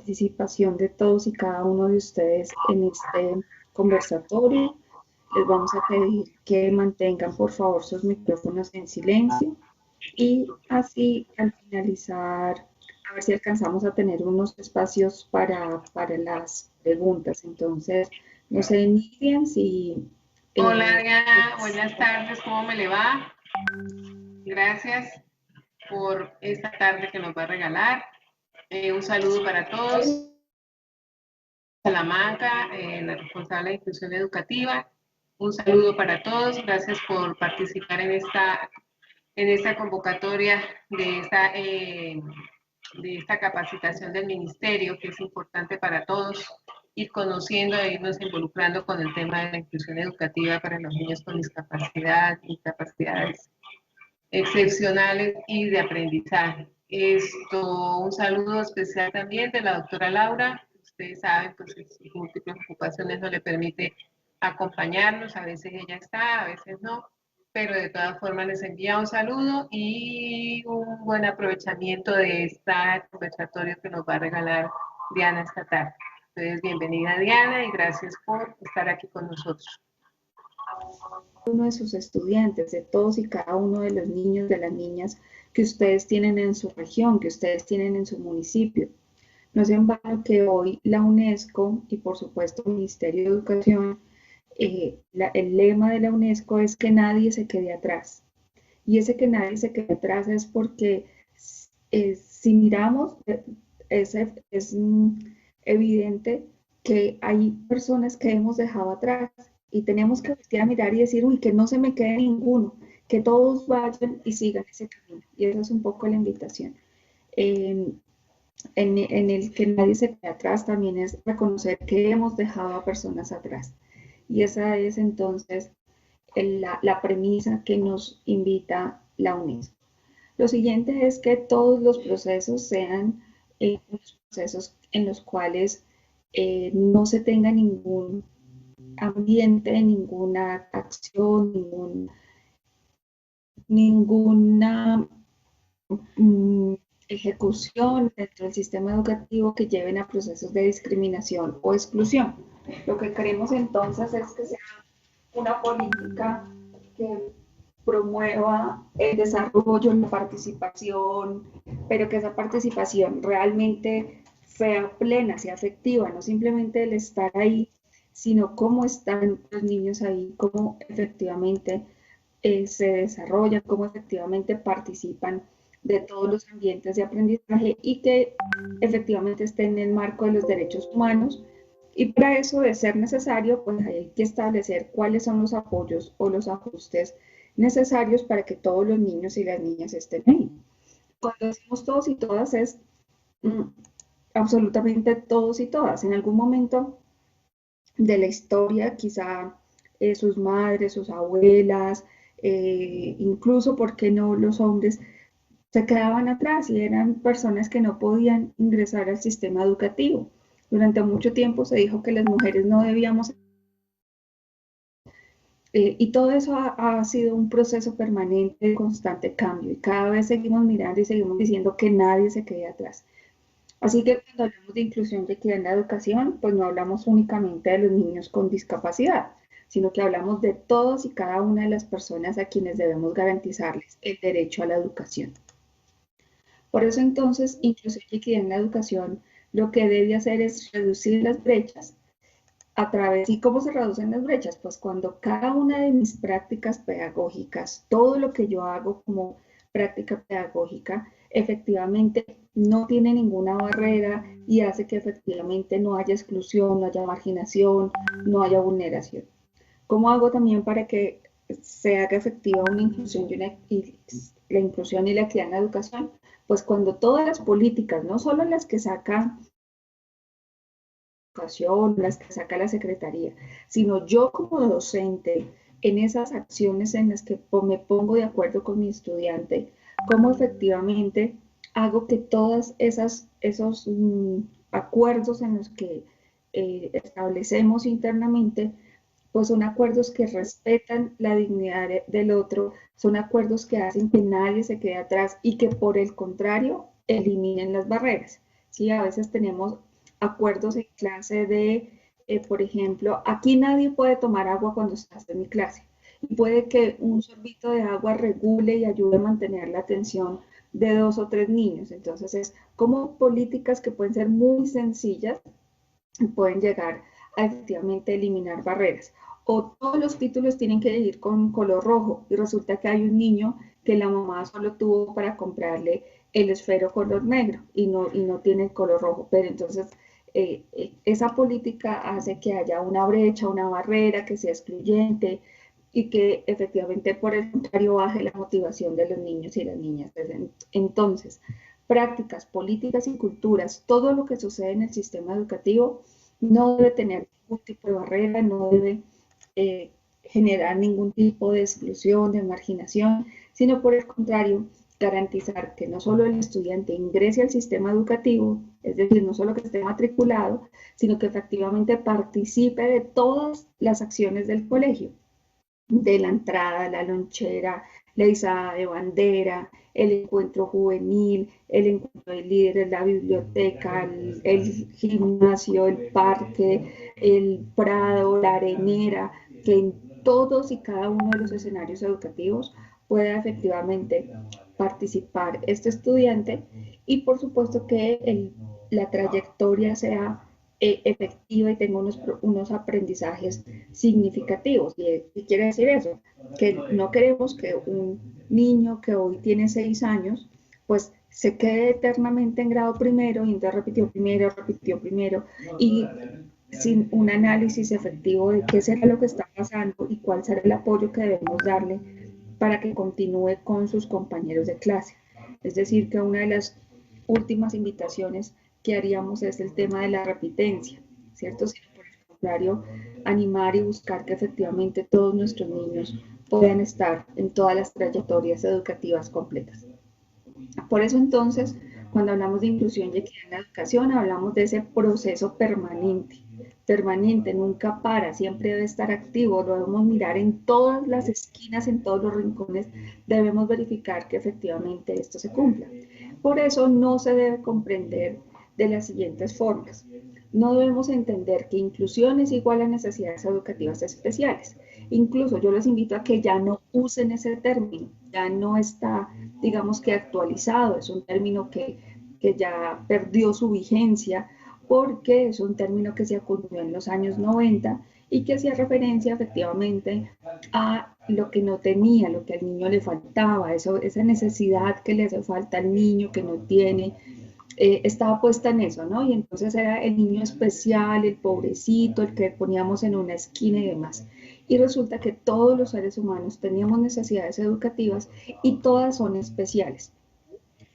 participación de todos y cada uno de ustedes en este conversatorio. Les vamos a pedir que mantengan por favor sus micrófonos en silencio y así al finalizar, a ver si alcanzamos a tener unos espacios para las preguntas. Entonces, no sé, Miriam, si... Hola Diana, buenas tardes, ¿cómo me le va? Gracias por esta tarde que nos va a regalar. Un saludo para todos. Salamanca, la responsable de inclusión educativa. Un saludo para todos, gracias por participar en esta convocatoria de esta capacitación del ministerio, que es importante para todos ir conociendo e irnos involucrando con el tema de la inclusión educativa para los niños con discapacidad y capacidades excepcionales y de aprendizaje. Un saludo especial también de la doctora Laura. Ustedes saben, pues sus múltiples ocupaciones no le permite acompañarnos, a veces ella está, a veces no, pero de todas formas les envía un saludo y un buen aprovechamiento de este conversatorio que nos va a regalar Diana esta tarde. Entonces, bienvenida Diana y gracias por estar aquí con nosotros. Uno de sus estudiantes, de todos y cada uno de los niños, de las niñas que ustedes tienen en su región, que ustedes tienen en su municipio. No es en vano que hoy la UNESCO y por supuesto el Ministerio de Educación, el lema de la UNESCO es que nadie se quede atrás. Y ese que nadie se quede atrás es porque si miramos, es evidente que hay personas que hemos dejado atrás y tenemos que voltear a mirar y decir, uy, que no se me quede ninguno, que todos vayan y sigan ese camino. Y esa es un poco la invitación. En el que nadie se quede atrás también es reconocer que hemos dejado a personas atrás. Y esa es entonces la premisa que nos invita la UNESCO. Lo siguiente es que todos los procesos sean procesos en los cuales no se tenga ningún ambiente, ninguna acción, ninguna ejecución dentro del sistema educativo que lleven a procesos de discriminación o exclusión. Lo que queremos entonces es que sea una política que promueva el desarrollo, la participación, pero que esa participación realmente sea plena, sea efectiva, no simplemente el estar ahí, sino cómo están los niños ahí, cómo efectivamente se desarrollan, cómo efectivamente participan de todos los ambientes de aprendizaje y que efectivamente estén en el marco de los derechos humanos. Y para eso, de ser necesario, pues hay que establecer cuáles son los apoyos o los ajustes necesarios para que todos los niños y las niñas estén ahí. Cuando decimos todos y todas es absolutamente todos y todas. En algún momento de la historia, quizá sus madres, sus abuelas, incluso, ¿por qué no los hombres? Se quedaban atrás y eran personas que no podían ingresar al sistema educativo. Durante mucho tiempo se dijo que las mujeres no debíamos... y todo eso ha sido un proceso permanente de constante cambio y cada vez seguimos mirando y seguimos diciendo que nadie se quede atrás. Así que cuando hablamos de inclusión y equidad en la educación, pues no hablamos únicamente de los niños con discapacidad, sino que hablamos de todos y cada una de las personas a quienes debemos garantizarles el derecho a la educación. Por eso entonces, inclusión y equidad en la educación lo que debe hacer es reducir las brechas a través, ¿y cómo se reducen las brechas? Pues cuando cada una de mis prácticas pedagógicas, todo lo que yo hago como práctica pedagógica, efectivamente no tiene ninguna barrera y hace que efectivamente no haya exclusión, no haya marginación, no haya vulneración. ¿Cómo hago también para que se haga efectiva una inclusión y la inclusión y la equidad en la educación? Pues cuando todas las políticas, no solo las que saca educación, las que saca la secretaría, sino yo como docente en esas acciones en las que me pongo de acuerdo con mi estudiante, cómo efectivamente hago que todas esos acuerdos en los que establecemos internamente, pues son acuerdos que respetan la dignidad del otro, son acuerdos que hacen que nadie se quede atrás y que por el contrario eliminen las barreras. ¿Sí? A veces tenemos acuerdos en clase de, por ejemplo, aquí nadie puede tomar agua cuando estás en mi clase. Y puede que un sorbito de agua regule y ayude a mantener la atención de 2 o 3 niños. Entonces, es como políticas que pueden ser muy sencillas y pueden llegar a efectivamente eliminar barreras. O todos los títulos tienen que ir con color rojo y resulta que hay un niño que la mamá solo tuvo para comprarle el esfero color negro y no tiene el color rojo. Pero entonces esa política hace que haya una brecha, una barrera que sea excluyente y que efectivamente por el contrario baje la motivación de los niños y las niñas. Entonces, prácticas, políticas y culturas, todo lo que sucede en el sistema educativo no debe tener ningún tipo de barrera, no debe eh, generar ningún tipo de exclusión, de marginación, sino por el contrario, garantizar que no solo el estudiante ingrese al sistema educativo, es decir, no solo que esté matriculado, sino que efectivamente participe de todas las acciones del colegio, de la entrada, la lonchera, la izada de bandera, el encuentro juvenil, el encuentro de líderes, la biblioteca, el gimnasio, el parque, el prado, la arenera, que en todos y cada uno de los escenarios educativos pueda efectivamente participar este estudiante y por supuesto que la trayectoria sea efectiva y tenga unos aprendizajes significativos. ¿Y quiere decir eso? Que no queremos que un niño que hoy tiene 6 años, pues se quede eternamente en grado primero y entonces repitió primero y sin un análisis efectivo de qué será lo que está pasando y cuál será el apoyo que debemos darle para que continúe con sus compañeros de clase. Es decir, que una de las últimas invitaciones que haríamos es el tema de la repitencia, ¿cierto? Sino por el contrario, animar y buscar que efectivamente todos nuestros niños puedan estar en todas las trayectorias educativas completas. Por eso entonces, cuando hablamos de inclusión y equidad en la educación, hablamos de ese proceso permanente, nunca para, siempre debe estar activo, lo debemos mirar en todas las esquinas, en todos los rincones, debemos verificar que efectivamente esto se cumpla. Por eso no se debe comprender de las siguientes formas. No debemos entender que inclusión es igual a necesidades educativas especiales. Incluso yo les invito a que ya no usen ese término, ya no está, digamos que actualizado, es un término que ya perdió su vigencia porque es un término que se acuñó en los años 90 y que hacía referencia efectivamente a lo que no tenía, lo que al niño le faltaba, esa necesidad que le hace falta al niño que no tiene, estaba puesta en eso, ¿no? Y entonces era el niño especial, el pobrecito, el que poníamos en una esquina y demás. Y resulta que todos los seres humanos teníamos necesidades educativas y todas son especiales.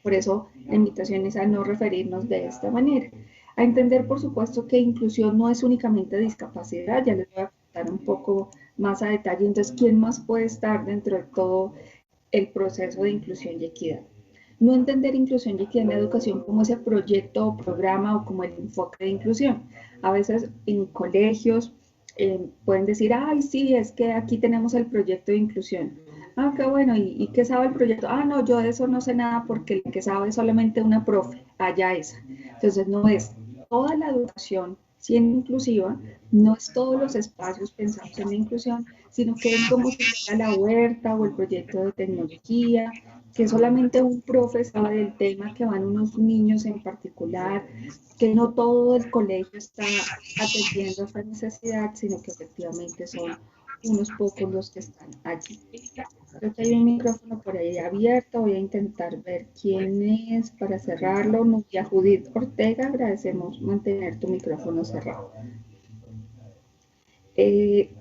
Por eso la invitación es a no referirnos de esta manera. A entender, por supuesto, que inclusión no es únicamente discapacidad, ya les voy a contar un poco más a detalle. Entonces, ¿quién más puede estar dentro de todo el proceso de inclusión y equidad? No entender inclusión y equidad en la educación como ese proyecto o programa o como el enfoque de inclusión. A veces en colegios pueden decir, ay, sí, es que aquí tenemos el proyecto de inclusión. Ah, qué bueno, ¿y qué sabe el proyecto? Ah, no, yo de eso no sé nada porque el que sabe es solamente una profe, allá esa. Entonces, no es toda la educación siendo inclusiva, no es todos los espacios pensados en la inclusión, sino que es como si fuera la huerta o el proyecto de tecnología, que solamente un profe sabe del tema, que van unos niños en particular, que no todo el colegio está atendiendo esta necesidad, sino que efectivamente son unos pocos los que están allí. Creo que hay un micrófono por ahí abierto, voy a intentar ver quién es para cerrarlo. Nuria Judith Ortega, agradecemos mantener tu micrófono cerrado. Eh,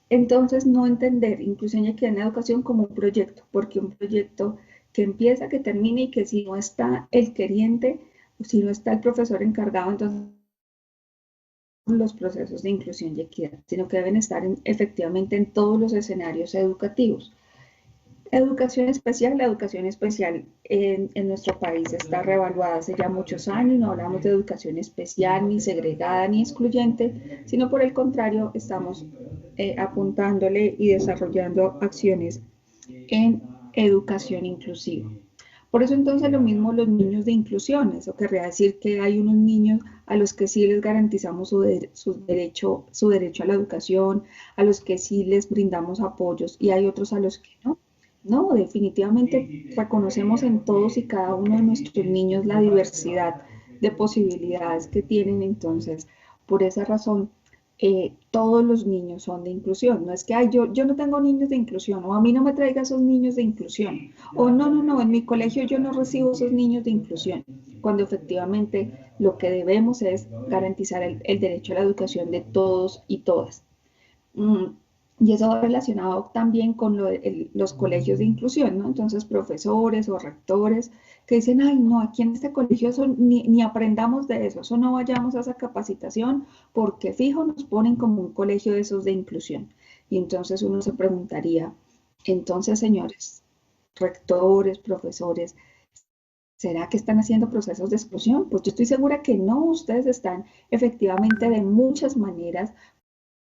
Entonces, no entender inclusión y equidad en la educación como un proyecto, porque un proyecto que empieza, que termina y que si no está el queriente o si no está el profesor encargado, entonces los procesos de inclusión y equidad, sino que deben estar efectivamente en todos los escenarios educativos. La educación especial en nuestro país está revaluada hace ya muchos años, no hablamos de educación especial, ni segregada, ni excluyente, sino por el contrario, estamos apuntándole y desarrollando acciones en educación inclusiva. Por eso entonces lo mismo los niños de inclusión, eso querría decir que hay unos niños a los que sí les garantizamos su derecho a la educación, a los que sí les brindamos apoyos y hay otros a los que no. No, definitivamente reconocemos en todos y cada uno de nuestros niños la diversidad de posibilidades que tienen. Entonces, por esa razón, todos los niños son de inclusión. No es que ay, yo no tengo niños de inclusión o a mí no me traiga esos niños de inclusión. O no, en mi colegio yo no recibo esos niños de inclusión. Cuando efectivamente lo que debemos es garantizar el derecho a la educación de todos y todas. Mm, Y eso va relacionado también con los colegios de inclusión, ¿no? Entonces, profesores o rectores que dicen, ay, no, aquí en este colegio ni aprendamos de eso no vayamos a esa capacitación porque fijo nos ponen como un colegio de esos de inclusión. Y entonces uno se preguntaría, entonces, señores, rectores, profesores, ¿será que están haciendo procesos de exclusión? Pues yo estoy segura que no, ustedes están efectivamente de muchas maneras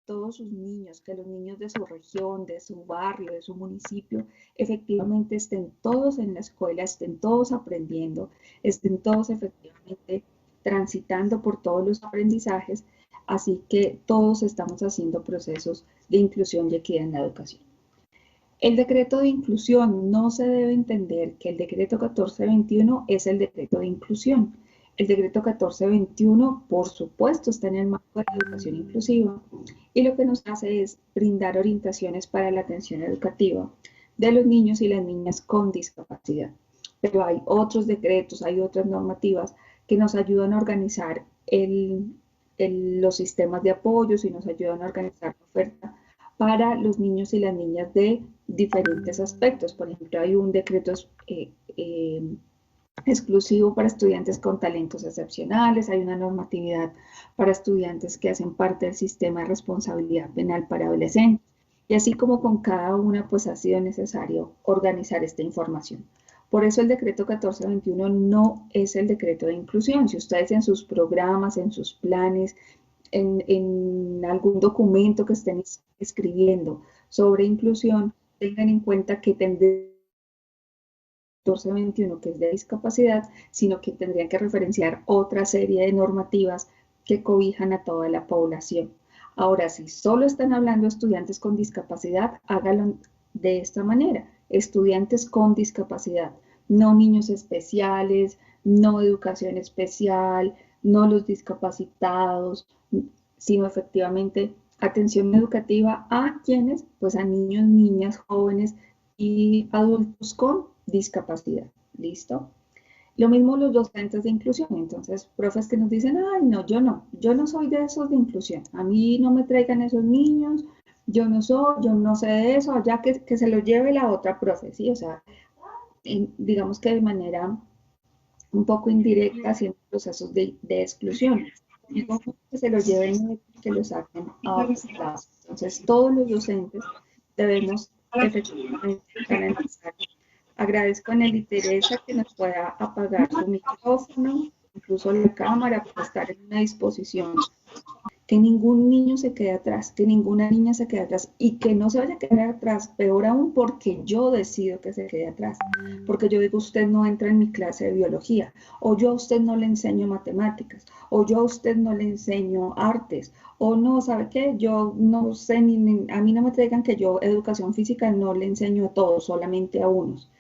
todos sus niños, que los niños de su región, de su barrio, de su municipio, efectivamente estén todos en la escuela, estén todos aprendiendo, estén todos efectivamente transitando por todos los aprendizajes, así que todos estamos haciendo procesos de inclusión y equidad en la educación. El decreto de inclusión no se debe entender que el decreto 1421 es el decreto de inclusión. El decreto 1421, por supuesto, está en el marco de la educación inclusiva y lo que nos hace es brindar orientaciones para la atención educativa de los niños y las niñas con discapacidad. Pero hay otros decretos, hay otras normativas que nos ayudan a organizar los sistemas de apoyos y nos ayudan a organizar la oferta para los niños y las niñas de diferentes aspectos. Por ejemplo, hay un decreto exclusivo para estudiantes con talentos excepcionales, hay una normatividad para estudiantes que hacen parte del sistema de responsabilidad penal para adolescentes. Y así como con cada una, pues ha sido necesario organizar esta información. Por eso el decreto 1421 no es el decreto de inclusión. Si ustedes en sus programas, en sus planes, en algún documento que estén escribiendo sobre inclusión, tengan en cuenta que tendría 1421, que es de discapacidad, sino que tendrían que referenciar otra serie de normativas que cobijan a toda la población. Ahora, si solo están hablando estudiantes con discapacidad, háganlo de esta manera, estudiantes con discapacidad, no niños especiales, no educación especial, no los discapacitados, sino efectivamente atención educativa a quienes, pues a niños, niñas, jóvenes y adultos con discapacidad. ¿Listo? Lo mismo los docentes de inclusión. Entonces, profes que nos dicen, ay, no, yo no soy de esos de inclusión. A mí no me traigan esos niños, yo no sé de eso, allá que se lo lleve la otra profe, ¿sí? O sea, digamos que de manera un poco indirecta haciendo procesos de exclusión. No que se lo lleven y que lo saquen a otros lados. Entonces, todos los docentes debemos efectivamente garantizar. Agradezco a Nelly Teresa que nos pueda apagar su micrófono, incluso la cámara, para estar en una disposición. Que ningún niño se quede atrás, que ninguna niña se quede atrás y que no se vaya a quedar atrás, peor aún porque yo decido que se quede atrás, porque yo digo usted no entra en mi clase de biología, o yo a usted no le enseño matemáticas, o yo a usted no le enseño artes, o no, ¿sabe qué? Yo no sé, a mí no me traigan que yo educación física no le enseño a todos, solamente a unos.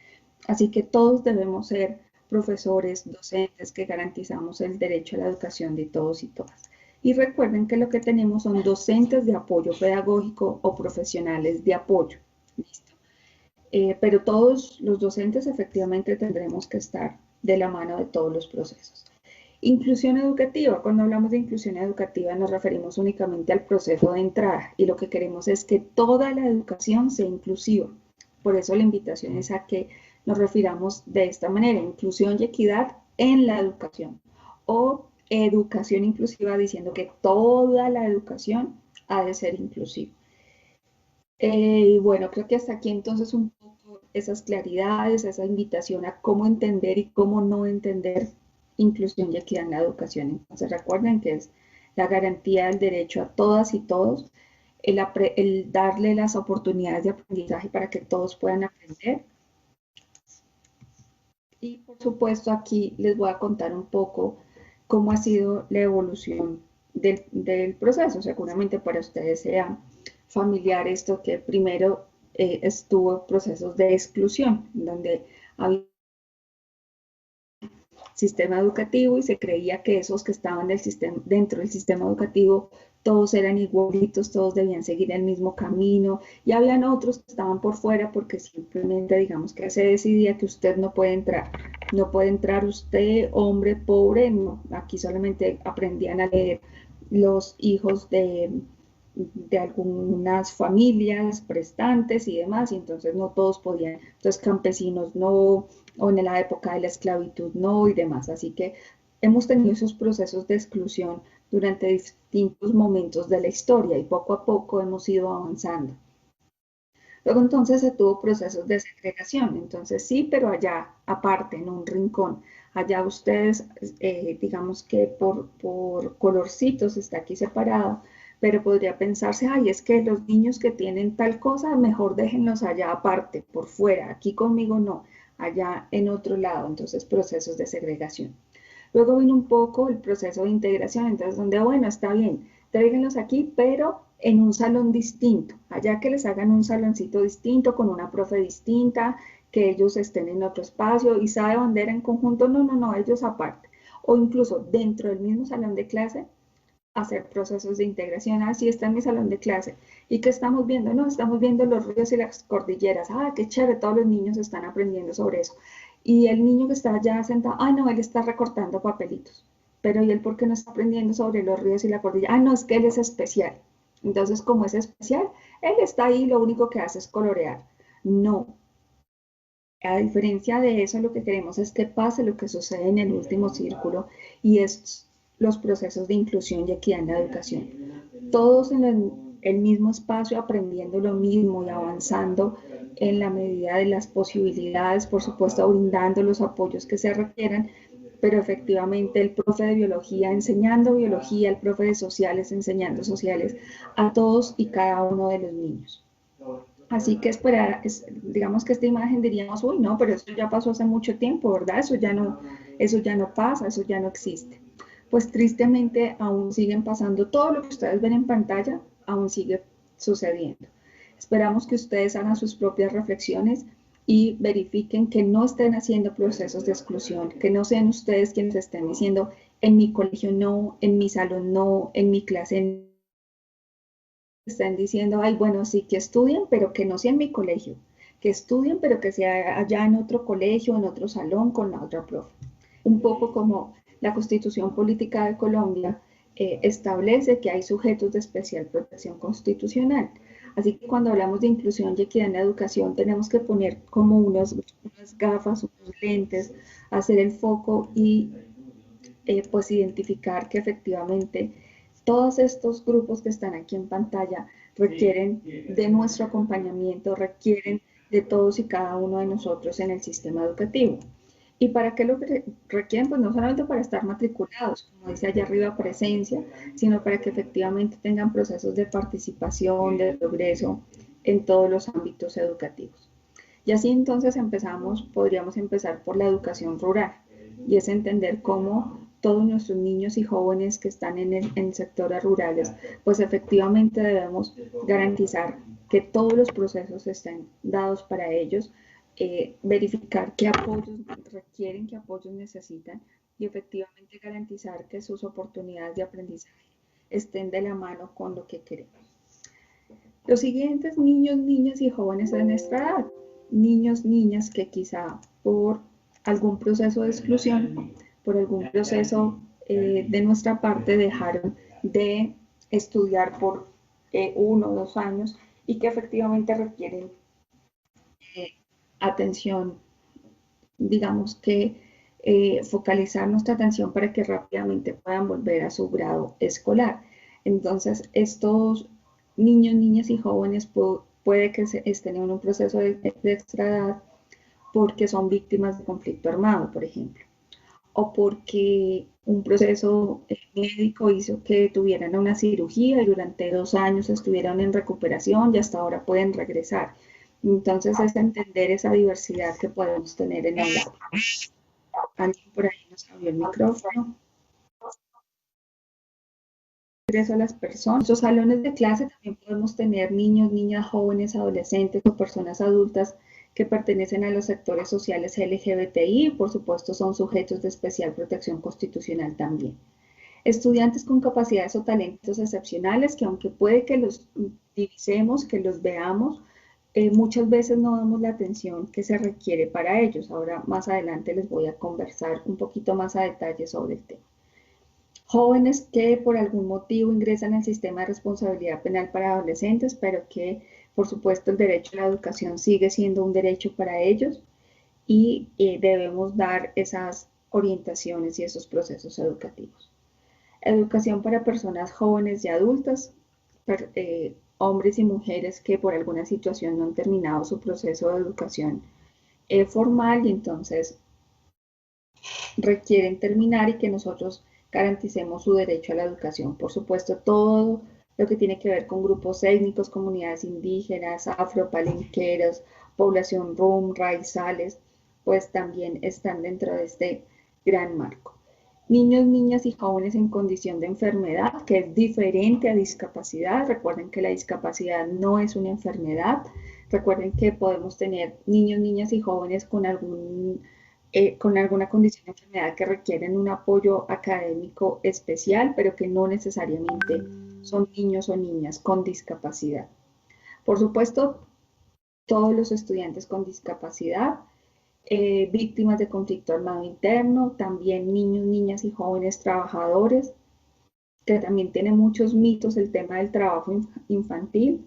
Así que todos debemos ser profesores, docentes que garantizamos el derecho a la educación de todos y todas. Y recuerden que lo que tenemos son docentes de apoyo pedagógico o profesionales de apoyo. ¿Listo? Pero todos los docentes efectivamente tendremos que estar de la mano de todos los procesos. Inclusión educativa. Cuando hablamos de inclusión educativa nos referimos únicamente al proceso de entrada y lo que queremos es que toda la educación sea inclusiva. Por eso la invitación es a que nos refiramos de esta manera, inclusión y equidad en la educación o educación inclusiva diciendo que toda la educación ha de ser inclusiva. Bueno, creo que hasta aquí entonces un poco esas claridades, esa invitación a cómo entender y cómo no entender inclusión y equidad en la educación. Entonces recuerden que es la garantía del derecho a todas y todos, el darle las oportunidades de aprendizaje para que todos puedan aprender Y por supuesto aquí les voy a contar un poco cómo ha sido la evolución del proceso. Seguramente para ustedes sea familiar esto que primero estuvo procesos de exclusión, donde había sistema educativo y se creía que esos que estaban dentro del sistema educativo todos eran igualitos, todos debían seguir el mismo camino y habían otros que estaban por fuera porque simplemente digamos que se decidía que usted no puede entrar, no puede entrar usted, hombre pobre, no, aquí solamente aprendían a leer los hijos de algunas familias prestantes y demás, y entonces no todos podían, entonces campesinos no, o en la época de la esclavitud no y demás. Así que hemos tenido esos procesos de exclusión durante distintos momentos de la historia y poco a poco hemos ido avanzando. Luego entonces se tuvo procesos de segregación, entonces sí, pero allá aparte, en un rincón. Allá ustedes, digamos que por colorcitos está aquí separado, pero podría pensarse, ay, es que los niños que tienen tal cosa, mejor déjenlos allá aparte, por fuera, aquí conmigo no, allá en otro lado, entonces procesos de segregación. Luego vino un poco el proceso de integración, entonces donde, bueno, está bien, tráiganlos aquí, pero en un salón distinto, allá que les hagan un saloncito distinto, con una profe distinta, que ellos estén en otro espacio, y sabe bandera en conjunto, no, no, no, ellos aparte. O incluso dentro del mismo salón de clase, hacer procesos de integración. Así está en mi salón de clase. ¿Y qué estamos viendo? No, estamos viendo los ríos y las cordilleras. Ah, qué chévere, todos los niños están aprendiendo sobre eso. Y el niño que está allá sentado, ah, no, él está recortando papelitos. Pero ¿y él por qué no está aprendiendo sobre los ríos y la cordillera? Ah, no, es que él es especial. Entonces, como es especial, él está ahí, lo único que hace es colorear. No, a diferencia de eso, lo que queremos es que pase lo que sucede en el último círculo y es los procesos de inclusión y equidad en la educación. Todos en el mismo espacio aprendiendo lo mismo y avanzando en la medida de las posibilidades, por supuesto, brindando los apoyos que se requieran, pero efectivamente el profe de biología enseñando biología, el profe de sociales enseñando sociales a todos y cada uno de los niños. Así que esperar, digamos que esta imagen diríamos, uy, no, pero eso ya pasó hace mucho tiempo, ¿verdad? Eso ya no pasa, eso ya no existe. Pues tristemente aún siguen pasando, todo lo que ustedes ven en pantalla aún sigue sucediendo. Esperamos que ustedes hagan sus propias reflexiones y verifiquen que no estén haciendo procesos de exclusión, que no sean ustedes quienes estén diciendo, en mi colegio no, en mi salón no, en mi clase no, están diciendo, ay, bueno, sí, que estudien, pero que no sea en mi colegio, que estudien, pero que sea allá en otro colegio, en otro salón, con la otra profe. Un poco como la Constitución Política de Colombia establece que hay sujetos de especial protección constitucional. Así que cuando hablamos de inclusión y equidad en la educación, tenemos que poner como unas gafas, unos lentes, hacer el foco y pues identificar que efectivamente todos estos grupos que están aquí en pantalla requieren de nuestro acompañamiento, requieren de todos y cada uno de nosotros en el sistema educativo. ¿Y para qué lo requieren? Pues no solamente para estar matriculados, como dice allá arriba, presencia, sino para que efectivamente tengan procesos de participación, de progreso en todos los ámbitos educativos. Y así entonces podríamos empezar por la educación rural, y es entender cómo todos nuestros niños y jóvenes que están en sectores rurales, pues efectivamente debemos garantizar que todos los procesos estén dados para ellos, verificar qué apoyos requieren, qué apoyos necesitan y efectivamente garantizar que sus oportunidades de aprendizaje estén de la mano con lo que queremos. Los siguientes niños, niñas y jóvenes de nuestra edad, niños, niñas que quizá por algún proceso de exclusión, por algún proceso de nuestra parte dejaron de estudiar por 1 o 2 años y que efectivamente requieren atención, digamos que focalizar nuestra atención para que rápidamente puedan volver a su grado escolar. Entonces, estos niños, niñas y jóvenes puede que estén en un proceso de extra edad porque son víctimas de conflicto armado, por ejemplo, o porque un proceso médico hizo que tuvieran una cirugía y durante 2 años estuvieron en recuperación y hasta ahora pueden regresar. Entonces es entender esa diversidad que podemos tener en el aula. Alguien por ahí nos abrió el micrófono. Ingreso a las personas. En nuestros salones de clase también podemos tener niños, niñas, jóvenes, adolescentes o personas adultas que pertenecen a los sectores sociales LGBTI, por supuesto son sujetos de especial protección constitucional también. Estudiantes con capacidades o talentos excepcionales que aunque puede que los divisemos, que los veamos, muchas veces no damos la atención que se requiere para ellos. Ahora más adelante les voy a conversar un poquito más a detalle sobre el tema. Jóvenes que por algún motivo ingresan al sistema de responsabilidad penal para adolescentes, pero que por supuesto el derecho a la educación sigue siendo un derecho para ellos y debemos dar esas orientaciones y esos procesos educativos. Educación para personas jóvenes y adultas, hombres y mujeres que por alguna situación no han terminado su proceso de educación formal y entonces requieren terminar y que nosotros garanticemos su derecho a la educación. Por supuesto, todo lo que tiene que ver con grupos étnicos, comunidades indígenas, afropalenqueros, población rum, raizales, pues también están dentro de este gran marco. Niños, niñas y jóvenes en condición de enfermedad, que es diferente a discapacidad. Recuerden que la discapacidad no es una enfermedad. Recuerden que podemos tener niños, niñas y jóvenes con alguna condición de enfermedad que requieren un apoyo académico especial, pero que no necesariamente son niños o niñas con discapacidad. Por supuesto, todos los estudiantes con discapacidad, víctimas de conflicto armado interno, también niños, niñas y jóvenes trabajadores, que también tiene muchos mitos el tema del trabajo infantil,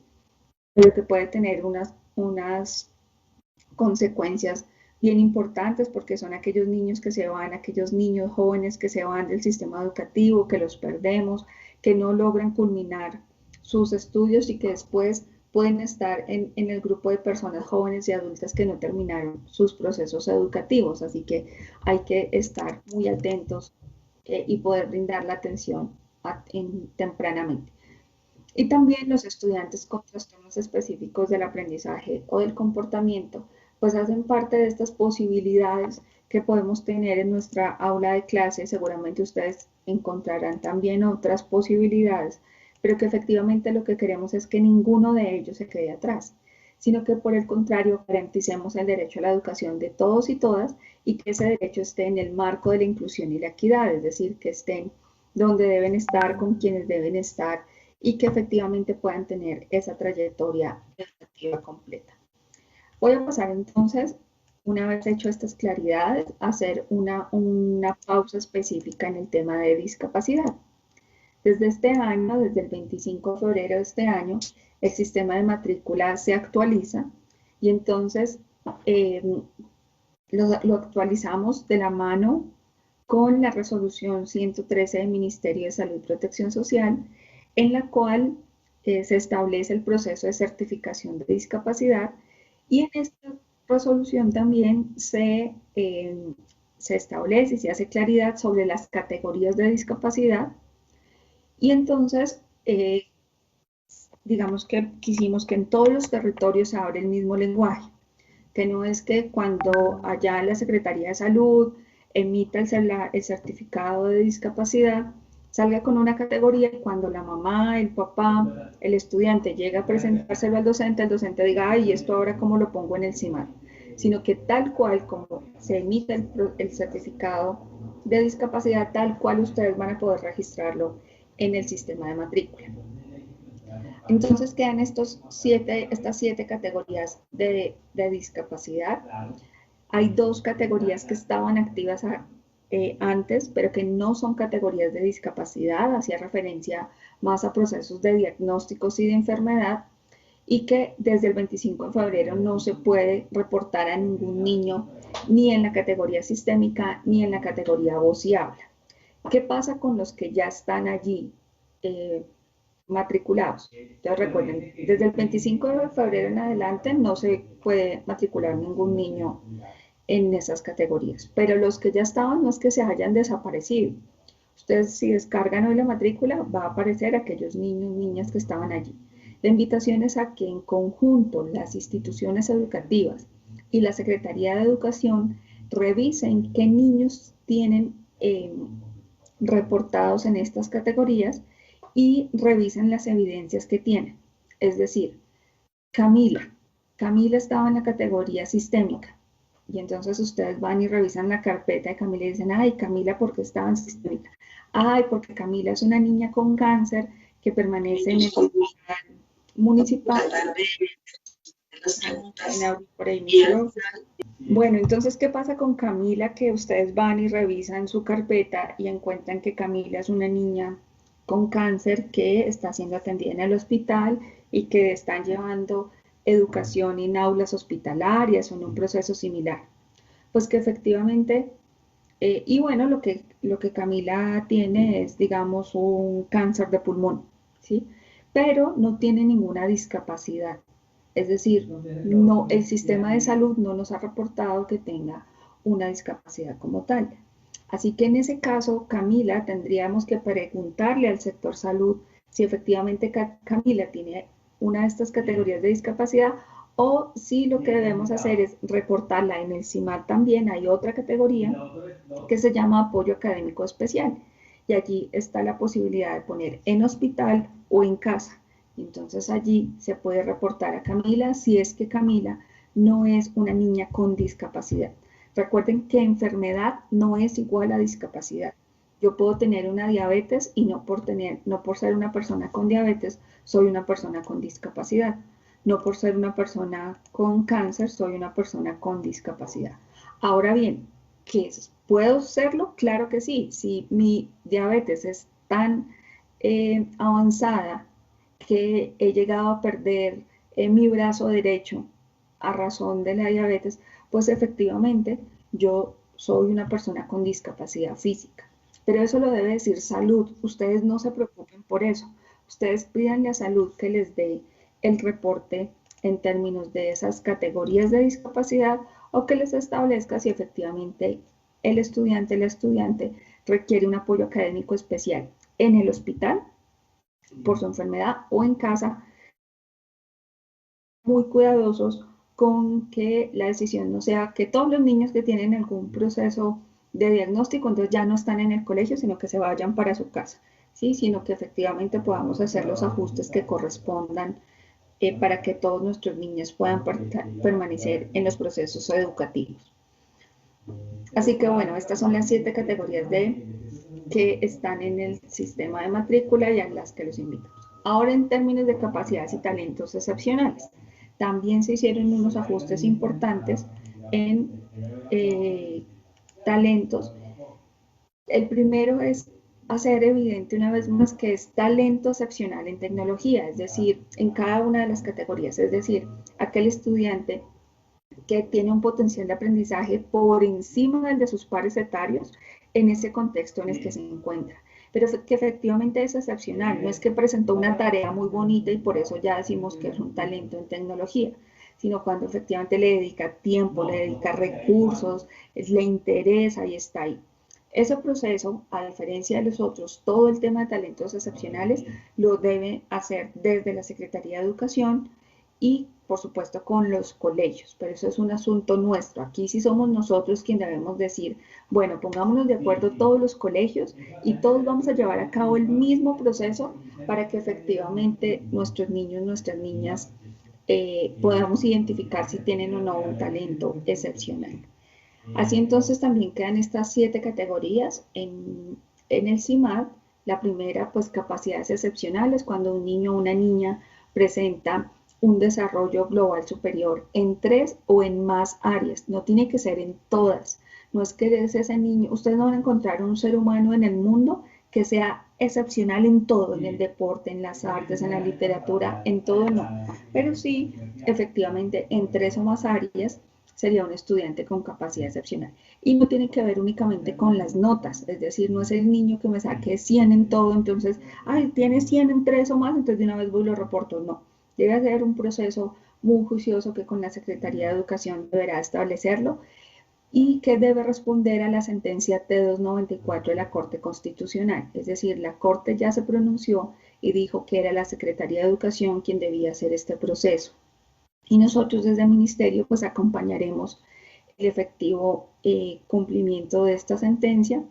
pero que puede tener unas consecuencias bien importantes porque son aquellos niños que se van, aquellos niños jóvenes que se van del sistema educativo, que los perdemos, que no logran culminar sus estudios y que después pueden estar en el grupo de personas jóvenes y adultas que no terminaron sus procesos educativos. Así que hay que estar muy atentos y poder brindar la atención tempranamente. Y también los estudiantes con trastornos específicos del aprendizaje o del comportamiento, pues hacen parte de estas posibilidades que podemos tener en nuestra aula de clase. Seguramente ustedes encontrarán también otras posibilidades, pero que efectivamente lo que queremos es que ninguno de ellos se quede atrás, sino que por el contrario garanticemos el derecho a la educación de todos y todas y que ese derecho esté en el marco de la inclusión y la equidad, es decir, que estén donde deben estar, con quienes deben estar y que efectivamente puedan tener esa trayectoria educativa completa. Voy a pasar entonces, una vez hecho estas claridades, a hacer una pausa específica en el tema de discapacidad. Desde este año, desde el 25 de febrero de este año, el sistema de matrícula se actualiza y entonces lo actualizamos de la mano con la resolución 113 del Ministerio de Salud y Protección Social, en la cual se establece el proceso de certificación de discapacidad y en esta resolución también se establece y se hace claridad sobre las categorías de discapacidad y entonces digamos que quisimos que en todos los territorios se abra el mismo lenguaje, que no es que cuando allá la Secretaría de Salud emita el certificado de discapacidad, salga con una categoría y cuando la mamá, el papá, el estudiante llega a presentárselo al docente, el docente diga, ay, ¿esto ahora cómo lo pongo en el CIMAR? Sino que tal cual como se emite el certificado de discapacidad, tal cual ustedes van a poder registrarlo en el sistema de matrícula. Entonces quedan estas siete categorías de discapacidad. Hay dos categorías que estaban activas antes, pero que no son categorías de discapacidad, hacía referencia más a procesos de diagnósticos y de enfermedad, y que desde el 25 de febrero no se puede reportar a ningún niño ni en la categoría sistémica ni en la categoría voz y habla. ¿Qué pasa con los que ya están allí matriculados? Entonces recuerden, desde el 25 de febrero en adelante no se puede matricular ningún niño en esas categorías, pero los que ya estaban no es que se hayan desaparecido. Ustedes si descargan hoy la matrícula va a aparecer aquellos niños, niñas que estaban allí. La invitación es a que en conjunto las instituciones educativas y la Secretaría de Educación revisen qué niños tienen reportados en estas categorías y revisen las evidencias que tienen. Es decir, Camila estaba en la categoría sistémica. Y entonces ustedes van y revisan la carpeta de Camila y dicen, ay, Camila, ¿por qué estaba en sistémica? Ay, porque Camila es una niña con cáncer que permanece en el hospital municipal. Por ahí bueno, entonces, ¿qué pasa con Camila? Que ustedes van y revisan su carpeta y encuentran que Camila es una niña con cáncer que está siendo atendida en el hospital y que están llevando educación en aulas hospitalarias o en un proceso similar. Pues que efectivamente, y bueno, lo que Camila tiene es, digamos, un cáncer de pulmón, ¿sí? Pero no tiene ninguna discapacidad. Es decir, no, el sistema de salud no nos ha reportado que tenga una discapacidad como tal. Así que en ese caso, Camila, tendríamos que preguntarle al sector salud si efectivamente Camila tiene una de estas categorías de discapacidad o si lo que debemos hacer es reportarla en el CIMAD también. Hay otra categoría que se llama apoyo académico especial y allí está la posibilidad de poner en hospital o en casa. Entonces allí se puede reportar a Camila si es que Camila no es una niña con discapacidad. Recuerden que enfermedad no es igual a discapacidad. Yo puedo tener una diabetes y no por ser una persona con diabetes, soy una persona con discapacidad. No por ser una persona con cáncer, soy una persona con discapacidad. Ahora bien, ¿puedo serlo? Claro que sí. Si mi diabetes es tan avanzada que he llegado a perder mi brazo derecho a razón de la diabetes, pues efectivamente yo soy una persona con discapacidad física. Pero eso lo debe decir salud. Ustedes no se preocupen por eso. Ustedes pídanle a salud que les dé el reporte en términos de esas categorías de discapacidad o que les establezca si efectivamente el estudiante, la estudiante requiere un apoyo académico especial en el hospital por su enfermedad o en casa, muy cuidadosos con que la decisión no sea que todos los niños que tienen algún proceso de diagnóstico entonces ya no están en el colegio, sino que se vayan para su casa, ¿sí? Sino que efectivamente podamos hacer los ajustes que correspondan para que todos nuestros niños puedan permanecer en los procesos educativos. Así que bueno, estas son las 7 categorías que están en el sistema de matrícula y a las que los invitamos. Ahora, en términos de capacidades y talentos excepcionales, también se hicieron unos ajustes importantes en talentos. El primero es hacer evidente una vez más que es talento excepcional en tecnología, es decir, en cada una de las categorías, es decir, aquel estudiante que tiene un potencial de aprendizaje por encima del de sus pares etarios en ese contexto en el que se encuentra. Pero que efectivamente es excepcional, no es que presentó una tarea muy bonita y por eso ya decimos que es un talento en tecnología, sino cuando efectivamente le dedica tiempo, le dedica recursos, le interesa y está ahí. Ese proceso, a diferencia de los otros, todo el tema de talentos excepcionales lo debe hacer desde la Secretaría de Educación y, por supuesto, con los colegios, pero eso es un asunto nuestro. Aquí sí somos nosotros quienes debemos decir, bueno, pongámonos de acuerdo todos los colegios y todos vamos a llevar a cabo el mismo proceso para que efectivamente nuestros niños, nuestras niñas podamos identificar si tienen o no un talento excepcional. Así entonces también quedan estas 7 categorías en el CIMAD. La primera, pues capacidades excepcionales, cuando un niño o una niña presenta un desarrollo global superior en 3 o en más áreas, no tiene que ser en todas. No es que es ese niño, ustedes no van a encontrar un ser humano en el mundo que sea excepcional en todo, en el deporte, en las artes, en la literatura, en todo no, pero sí, efectivamente, en 3 o más áreas sería un estudiante con capacidad excepcional. Y no tiene que ver únicamente con las notas, es decir, no es el niño que me saque 100 en todo, entonces, ay, tiene 100 en 3 o más, entonces de una vez voy y lo reporto. No, debe haber un proceso muy juicioso que con la Secretaría de Educación deberá establecerlo y que debe responder a la sentencia T294 de la Corte Constitucional. Es decir, la Corte ya se pronunció y dijo que era la Secretaría de Educación quien debía hacer este proceso. Y nosotros desde el Ministerio pues acompañaremos el efectivo cumplimiento de esta sentencia,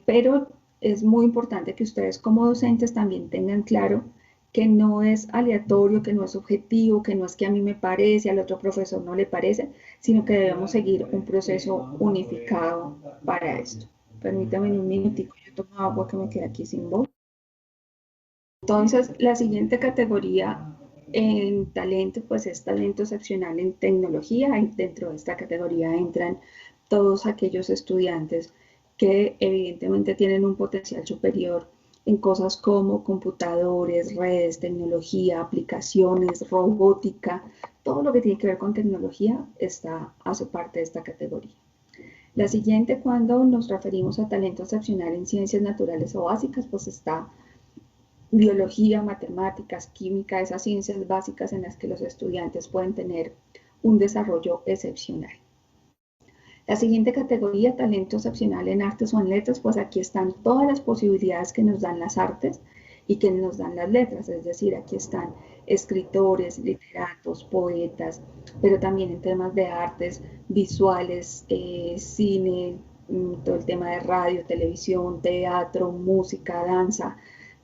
pero es muy importante que ustedes como docentes también tengan claro que no es aleatorio, que no es subjetivo, que no es que a mí me parece, al otro profesor no le parece, sino que debemos seguir un proceso unificado para esto. Permítame un minutico, yo tomo agua que me queda aquí sin voz. Entonces, la siguiente categoría en talento, pues es talento excepcional en tecnología, y dentro de esta categoría entran todos aquellos estudiantes que evidentemente tienen un potencial superior en cosas como computadores, redes, tecnología, aplicaciones, robótica, todo lo que tiene que ver con tecnología hace parte de esta categoría. La siguiente, cuando nos referimos a talento excepcional en ciencias naturales o básicas, pues está biología, matemáticas, química, esas ciencias básicas en las que los estudiantes pueden tener un desarrollo excepcional. La siguiente categoría, talento excepcional en artes o en letras, pues aquí están todas las posibilidades que nos dan las artes y que nos dan las letras, es decir, aquí están escritores, literatos, poetas, pero también en temas de artes visuales, cine, todo el tema de radio, televisión, teatro, música, danza,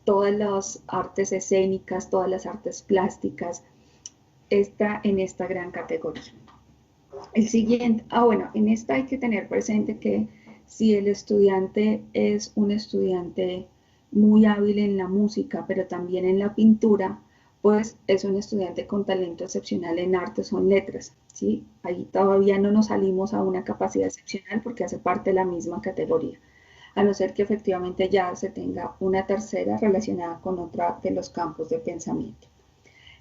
todas las artes escénicas, todas las artes plásticas, está en esta gran categoría. El siguiente, bueno, en esta hay que tener presente que si el estudiante es un estudiante muy hábil en la música, pero también en la pintura, pues es un estudiante con talento excepcional en artes o en letras, ¿sí? Ahí todavía no nos salimos a una capacidad excepcional porque hace parte de la misma categoría, a no ser que efectivamente ya se tenga una tercera relacionada con otra de los campos de pensamiento.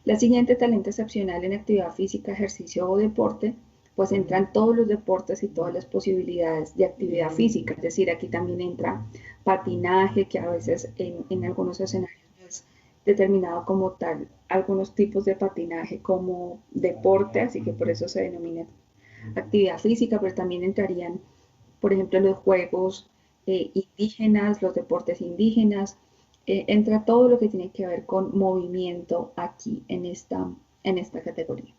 La siguiente, talento excepcional en actividad física, ejercicio o deporte, pues entran todos los deportes y todas las posibilidades de actividad física, es decir, aquí también entra patinaje, que a veces en algunos escenarios no es determinado como tal, algunos tipos de patinaje como deporte, así que por eso se denomina actividad física, pero también entrarían, por ejemplo, los juegos indígenas, los deportes indígenas, entra todo lo que tiene que ver con movimiento aquí en esta categoría.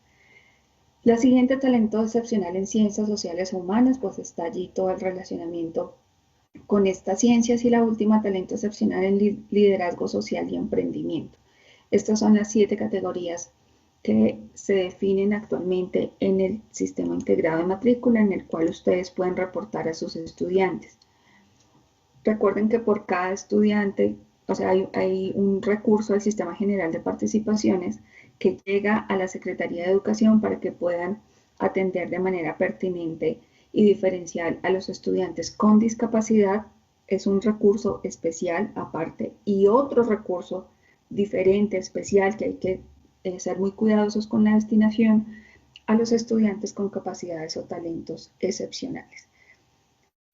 La siguiente, talento excepcional en ciencias sociales o humanas, pues está allí todo el relacionamiento con estas ciencias, y la última, talento excepcional en liderazgo social y emprendimiento. Estas son las 7 categorías que se definen actualmente en el sistema integrado de matrícula, en el cual ustedes pueden reportar a sus estudiantes. Recuerden que por cada estudiante, o sea, hay un recurso del Sistema General de Participaciones que llega a la Secretaría de Educación para que puedan atender de manera pertinente y diferencial a los estudiantes con discapacidad. Es un recurso especial aparte, y otro recurso diferente, especial, que hay que ser muy cuidadosos con la destinación, a los estudiantes con capacidades o talentos excepcionales.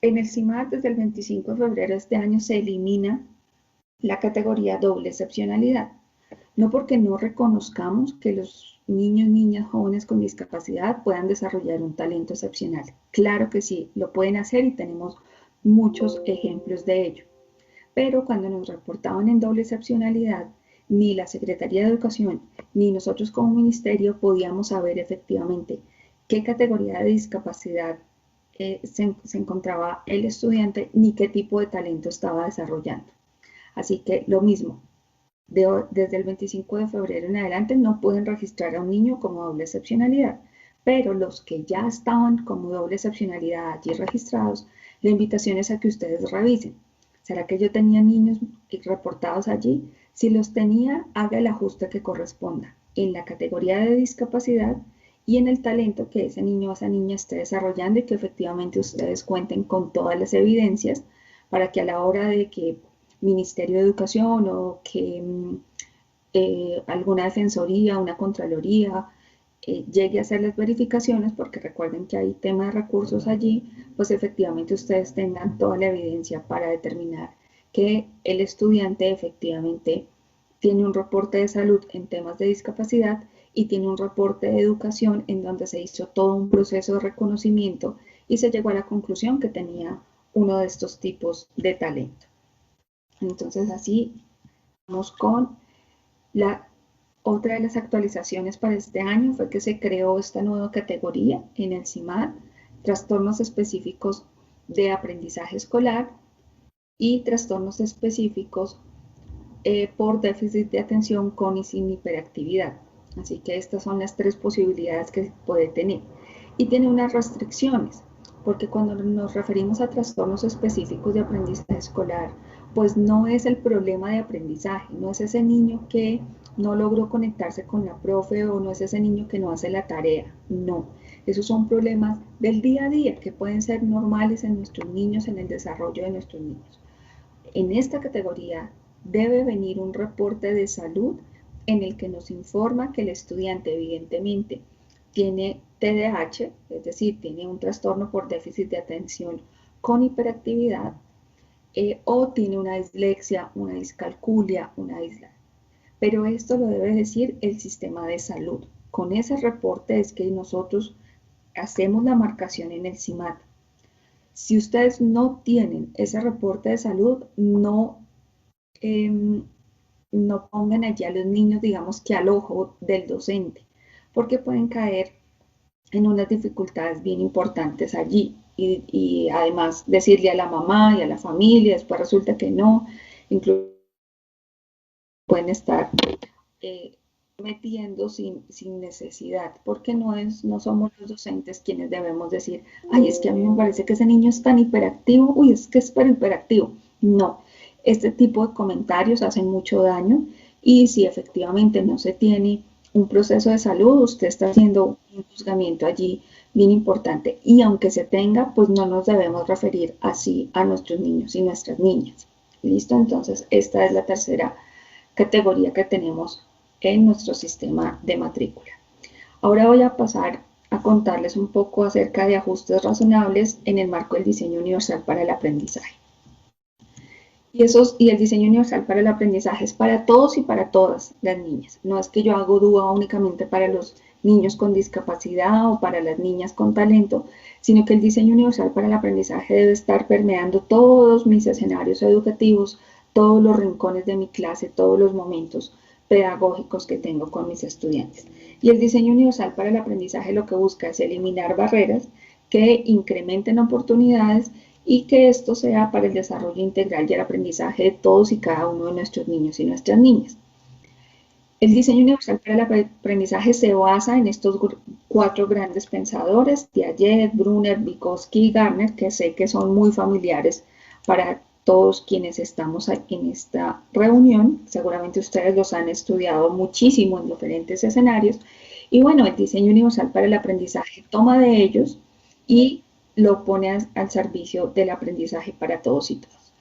En el CIMAD, desde el 25 de febrero de este año, se elimina la categoría doble excepcionalidad. No porque no reconozcamos que los niños, niñas, jóvenes con discapacidad puedan desarrollar un talento excepcional. Claro que sí, lo pueden hacer y tenemos muchos ejemplos de ello. Pero cuando nos reportaban en doble excepcionalidad, ni la Secretaría de Educación ni nosotros como ministerio podíamos saber efectivamente qué categoría de discapacidad se encontraba el estudiante ni qué tipo de talento estaba desarrollando. Así que lo mismo, desde el 25 de febrero en adelante no pueden registrar a un niño como doble excepcionalidad, pero los que ya estaban como doble excepcionalidad allí registrados, la invitación es a que ustedes revisen. ¿Será que yo tenía niños reportados allí? Si los tenía, haga el ajuste que corresponda en la categoría de discapacidad y en el talento que ese niño o esa niña esté desarrollando, y que efectivamente ustedes cuenten con todas las evidencias para que a la hora de que Ministerio de Educación o que alguna defensoría, una contraloría llegue a hacer las verificaciones, porque recuerden que hay tema de recursos allí, pues efectivamente ustedes tengan toda la evidencia para determinar que el estudiante efectivamente tiene un reporte de salud en temas de discapacidad y tiene un reporte de educación en donde se hizo todo un proceso de reconocimiento y se llegó a la conclusión que tenía uno de estos tipos de talento. Entonces así vamos con la otra de las actualizaciones para este año fue que se creó esta nueva categoría en el CIMAD, trastornos específicos de aprendizaje escolar y trastornos específicos por déficit de atención con y sin hiperactividad. Así que estas son las tres posibilidades que puede tener. Y tiene unas restricciones, porque cuando nos referimos a trastornos específicos de aprendizaje escolar, pues no es el problema de aprendizaje, no es ese niño que no logró conectarse con la profe o no es ese niño que no hace la tarea, no. Esos son problemas del día a día que pueden ser normales en nuestros niños, en el desarrollo de nuestros niños. En esta categoría debe venir un reporte de salud en el que nos informa que el estudiante evidentemente tiene TDAH, es decir, tiene un trastorno por déficit de atención con hiperactividad, o tiene una dislexia, una discalculia, una dislexia. Pero esto lo debe decir el sistema de salud. Con ese reporte es que nosotros hacemos la marcación en el CIMAT. Si ustedes no tienen ese reporte de salud, no pongan allí a los niños, digamos que al ojo del docente, porque pueden caer en unas dificultades bien importantes allí. Y además decirle a la mamá y a la familia, después resulta que no, incluso pueden estar metiendo sin necesidad, porque no somos los docentes quienes debemos decir, ay, es que a mí me parece que ese niño es tan hiperactivo, uy, es que es súper hiperactivo. No, este tipo de comentarios hacen mucho daño y si efectivamente no se tiene un proceso de salud, usted está haciendo un juzgamiento allí bien importante y aunque se tenga, pues no nos debemos referir así a nuestros niños y nuestras niñas. ¿Listo? Entonces, esta es la tercera categoría que tenemos en nuestro sistema de matrícula. Ahora voy a pasar a contarles un poco acerca de ajustes razonables en el marco del diseño universal para el aprendizaje. Y el diseño universal para el aprendizaje es para todos y para todas las niñas. No es que yo hago DUA únicamente para los niños con discapacidad o para las niñas con talento, sino que el diseño universal para el aprendizaje debe estar permeando todos mis escenarios educativos, todos los rincones de mi clase, todos los momentos pedagógicos que tengo con mis estudiantes. Y el diseño universal para el aprendizaje lo que busca es eliminar barreras que incrementen oportunidades y que esto sea para el desarrollo integral y el aprendizaje de todos y cada uno de nuestros niños y nuestras niñas. El diseño universal para el aprendizaje se basa en estos cuatro grandes pensadores, Piaget, Brunner, Vygotsky y Gardner, que sé que son muy familiares para todos quienes estamos aquí en esta reunión. Seguramente ustedes los han estudiado muchísimo en diferentes escenarios. Y bueno, el diseño universal para el aprendizaje toma de ellos y lo pone al servicio del aprendizaje para todos y todas.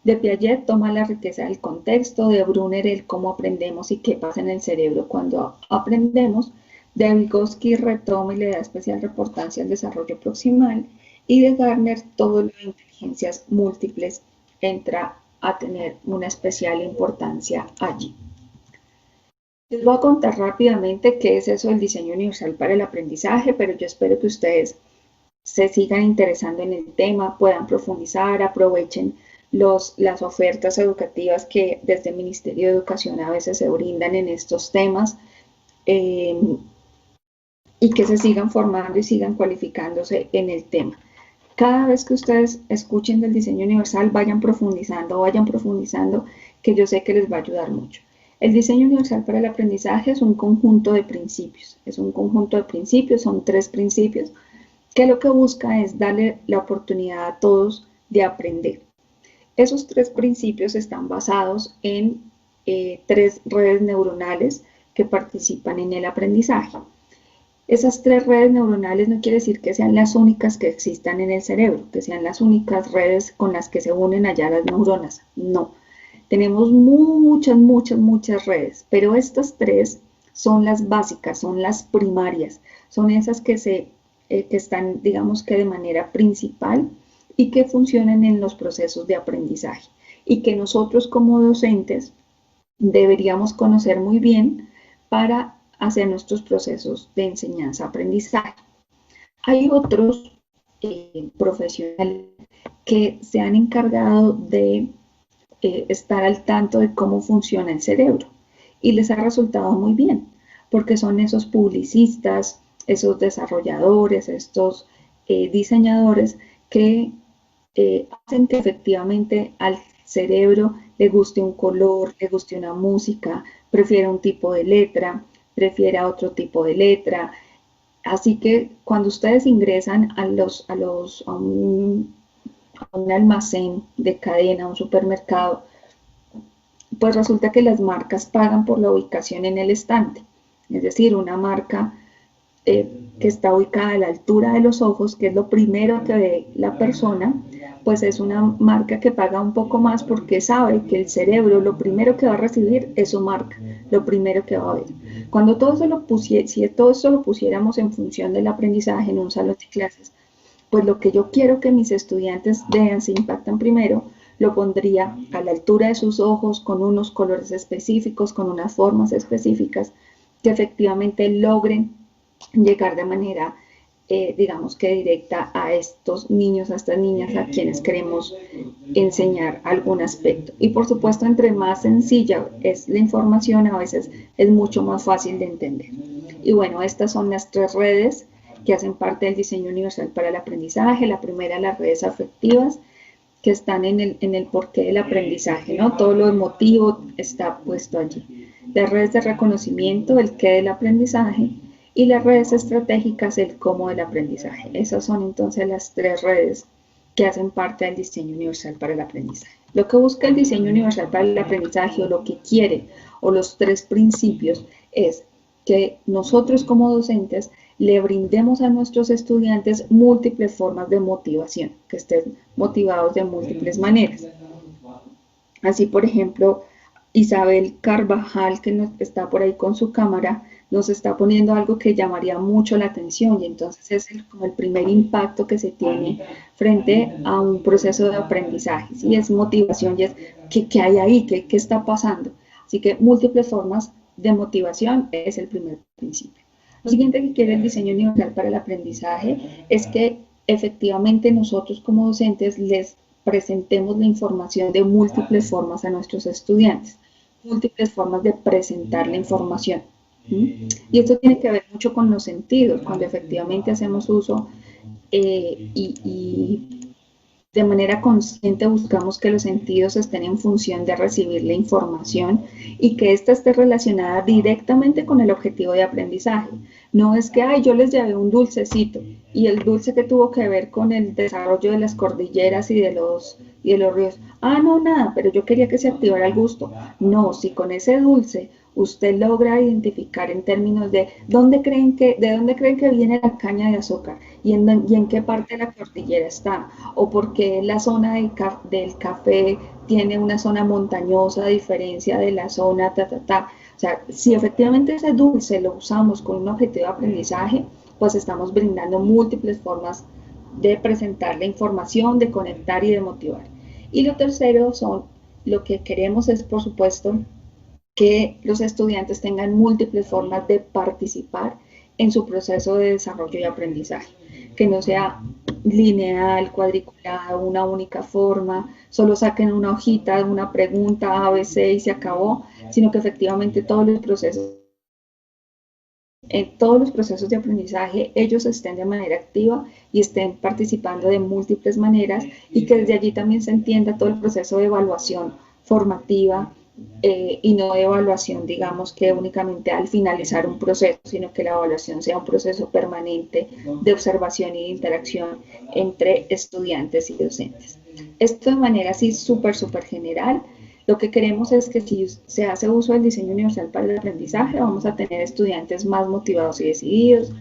De Piaget toma la riqueza del contexto, de Brunner el cómo aprendemos y qué pasa en el cerebro cuando aprendemos, de Vygotsky retoma y le da especial importancia al desarrollo proximal y de Gardner todo lo de inteligencias múltiples entra a tener una especial importancia allí. Les voy a contar rápidamente qué es eso del diseño universal para el aprendizaje, pero yo espero que ustedes se sigan interesando en el tema, puedan profundizar, aprovechen las ofertas educativas que desde el Ministerio de Educación a veces se brindan en estos temas y que se sigan formando y sigan cualificándose en el tema. Cada vez que ustedes escuchen del diseño universal, vayan profundizando, que yo sé que les va a ayudar mucho. El diseño universal para el aprendizaje es un conjunto de principios, son 3 principios que lo que busca es darle la oportunidad a todos de aprender. Esos 3 principios están basados en 3 redes neuronales que participan en el aprendizaje. Esas 3 redes neuronales no quiere decir que sean las únicas que existan en el cerebro, que sean las únicas redes con las que se unen allá las neuronas. No, tenemos muchas redes, pero estas 3 son las básicas, son las primarias, son esas que están, digamos que de manera principal y que funcionan en los procesos de aprendizaje y que nosotros como docentes deberíamos conocer muy bien para hacia nuestros procesos de enseñanza-aprendizaje. Hay otros profesionales que se han encargado de estar al tanto de cómo funciona el cerebro y les ha resultado muy bien, porque son esos publicistas, esos desarrolladores, estos diseñadores que hacen que efectivamente al cerebro le guste un color, le guste una música, prefiera un tipo de letra, prefiera otro tipo de letra. Así que cuando ustedes ingresan a un almacén de cadena, a un supermercado, pues resulta que las marcas pagan por la ubicación en el estante. Es decir, una marca que está ubicada a la altura de los ojos, que es lo primero que ve la persona, pues es una marca que paga un poco más porque sabe que el cerebro lo primero que va a recibir es su marca, lo primero que va a ver. Cuando todo eso si todo eso lo pusiéramos en función del aprendizaje en un salón de clases, pues lo que yo quiero que mis estudiantes vean si impactan primero, lo pondría a la altura de sus ojos, con unos colores específicos, con unas formas específicas, que efectivamente logren llegar de manera, digamos que directa a estos niños, a estas niñas a quienes queremos enseñar algún aspecto. Y por supuesto, entre más sencilla es la información, a veces es mucho más fácil de entender. Y bueno, estas son las tres redes que hacen parte del diseño universal para el aprendizaje. La primera, las redes afectivas, que están en el porqué del aprendizaje, ¿no? Todo lo emotivo está puesto allí. Las redes de reconocimiento, el qué del aprendizaje, y las redes estratégicas, el cómo del aprendizaje. Esas son entonces las tres redes que hacen parte del diseño universal para el aprendizaje. Lo que busca el diseño universal para el aprendizaje, o lo que quiere, o los tres principios, es que nosotros como docentes le brindemos a nuestros estudiantes múltiples formas de motivación, que estén motivados de múltiples maneras. Así, por ejemplo, Isabel Carvajal, que está por ahí con su cámara, nos está poniendo algo que llamaría mucho la atención, y entonces es como el primer impacto que se tiene frente a un proceso de aprendizaje, y es motivación, y es ¿qué hay ahí? ¿Qué está pasando? Así que múltiples formas de motivación es el primer principio. Lo siguiente que quiere el diseño universal para el aprendizaje es que efectivamente nosotros como docentes les presentemos la información de múltiples formas a nuestros estudiantes, múltiples formas de presentar la información. Y esto tiene que ver mucho con los sentidos, cuando efectivamente hacemos uso y de manera consciente buscamos que los sentidos estén en función de recibir la información y que ésta esté relacionada directamente con el objetivo de aprendizaje. No es que, ay, yo les llevé un dulcecito y el dulce que tuvo que ver con el desarrollo de las cordilleras y de los ríos. Ah, no, nada, pero yo quería que se activara el gusto. No, si con ese dulce usted logra identificar en términos de de dónde creen que viene la caña de azúcar y en qué parte de la cordillera está, o porque la zona del café tiene una zona montañosa a diferencia de la zona O sea, si efectivamente ese dulce lo usamos con un objetivo de aprendizaje, pues estamos brindando múltiples formas de presentar la información, de conectar y de motivar. Y lo tercero lo que queremos es, por supuesto, que los estudiantes tengan múltiples formas de participar en su proceso de desarrollo y aprendizaje, que no sea lineal, cuadriculado, una única forma, solo saquen una hojita, una pregunta A, B, C y se acabó, sino que efectivamente en todos los procesos de aprendizaje ellos estén de manera activa y estén participando de múltiples maneras, y que desde allí también se entienda todo el proceso de evaluación formativa, y no de evaluación, digamos, que únicamente al finalizar un proceso, sino que la evaluación sea un proceso permanente de observación y de interacción entre estudiantes y docentes. Esto de manera así súper general. Lo que queremos es que si se hace uso del diseño universal para el aprendizaje, vamos a tener estudiantes más motivados y decididos,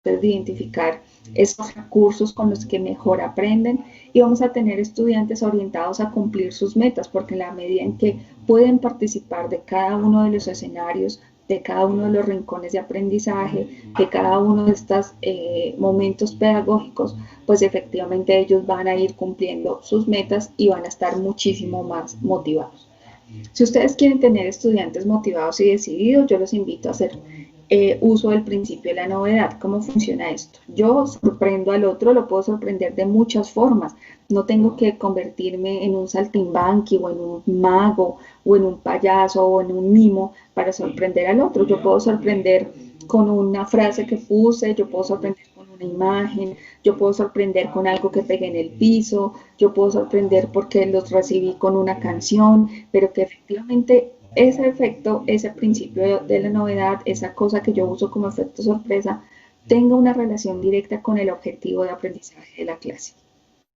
de identificar esos recursos con los que mejor aprenden, y vamos a tener estudiantes orientados a cumplir sus metas, porque en la medida en que pueden participar de cada uno de los escenarios, de cada uno de los rincones de aprendizaje, de cada uno de estos momentos pedagógicos, pues efectivamente ellos van a ir cumpliendo sus metas y van a estar muchísimo más motivados. Si ustedes quieren tener estudiantes motivados y decididos, yo los invito a hacer uso del principio de la novedad. ¿Cómo funciona esto? Yo sorprendo al otro, lo puedo sorprender de muchas formas. No tengo que convertirme en un saltimbanqui o en un mago o en un payaso o en un mimo para sorprender al otro. Yo puedo sorprender con una frase que puse, yo puedo sorprender con una imagen, yo puedo sorprender con algo que pegué en el piso, yo puedo sorprender porque los recibí con una canción, pero que efectivamente ese efecto, ese principio de la novedad, esa cosa que yo uso como efecto sorpresa, tenga una relación directa con el objetivo de aprendizaje de la clase.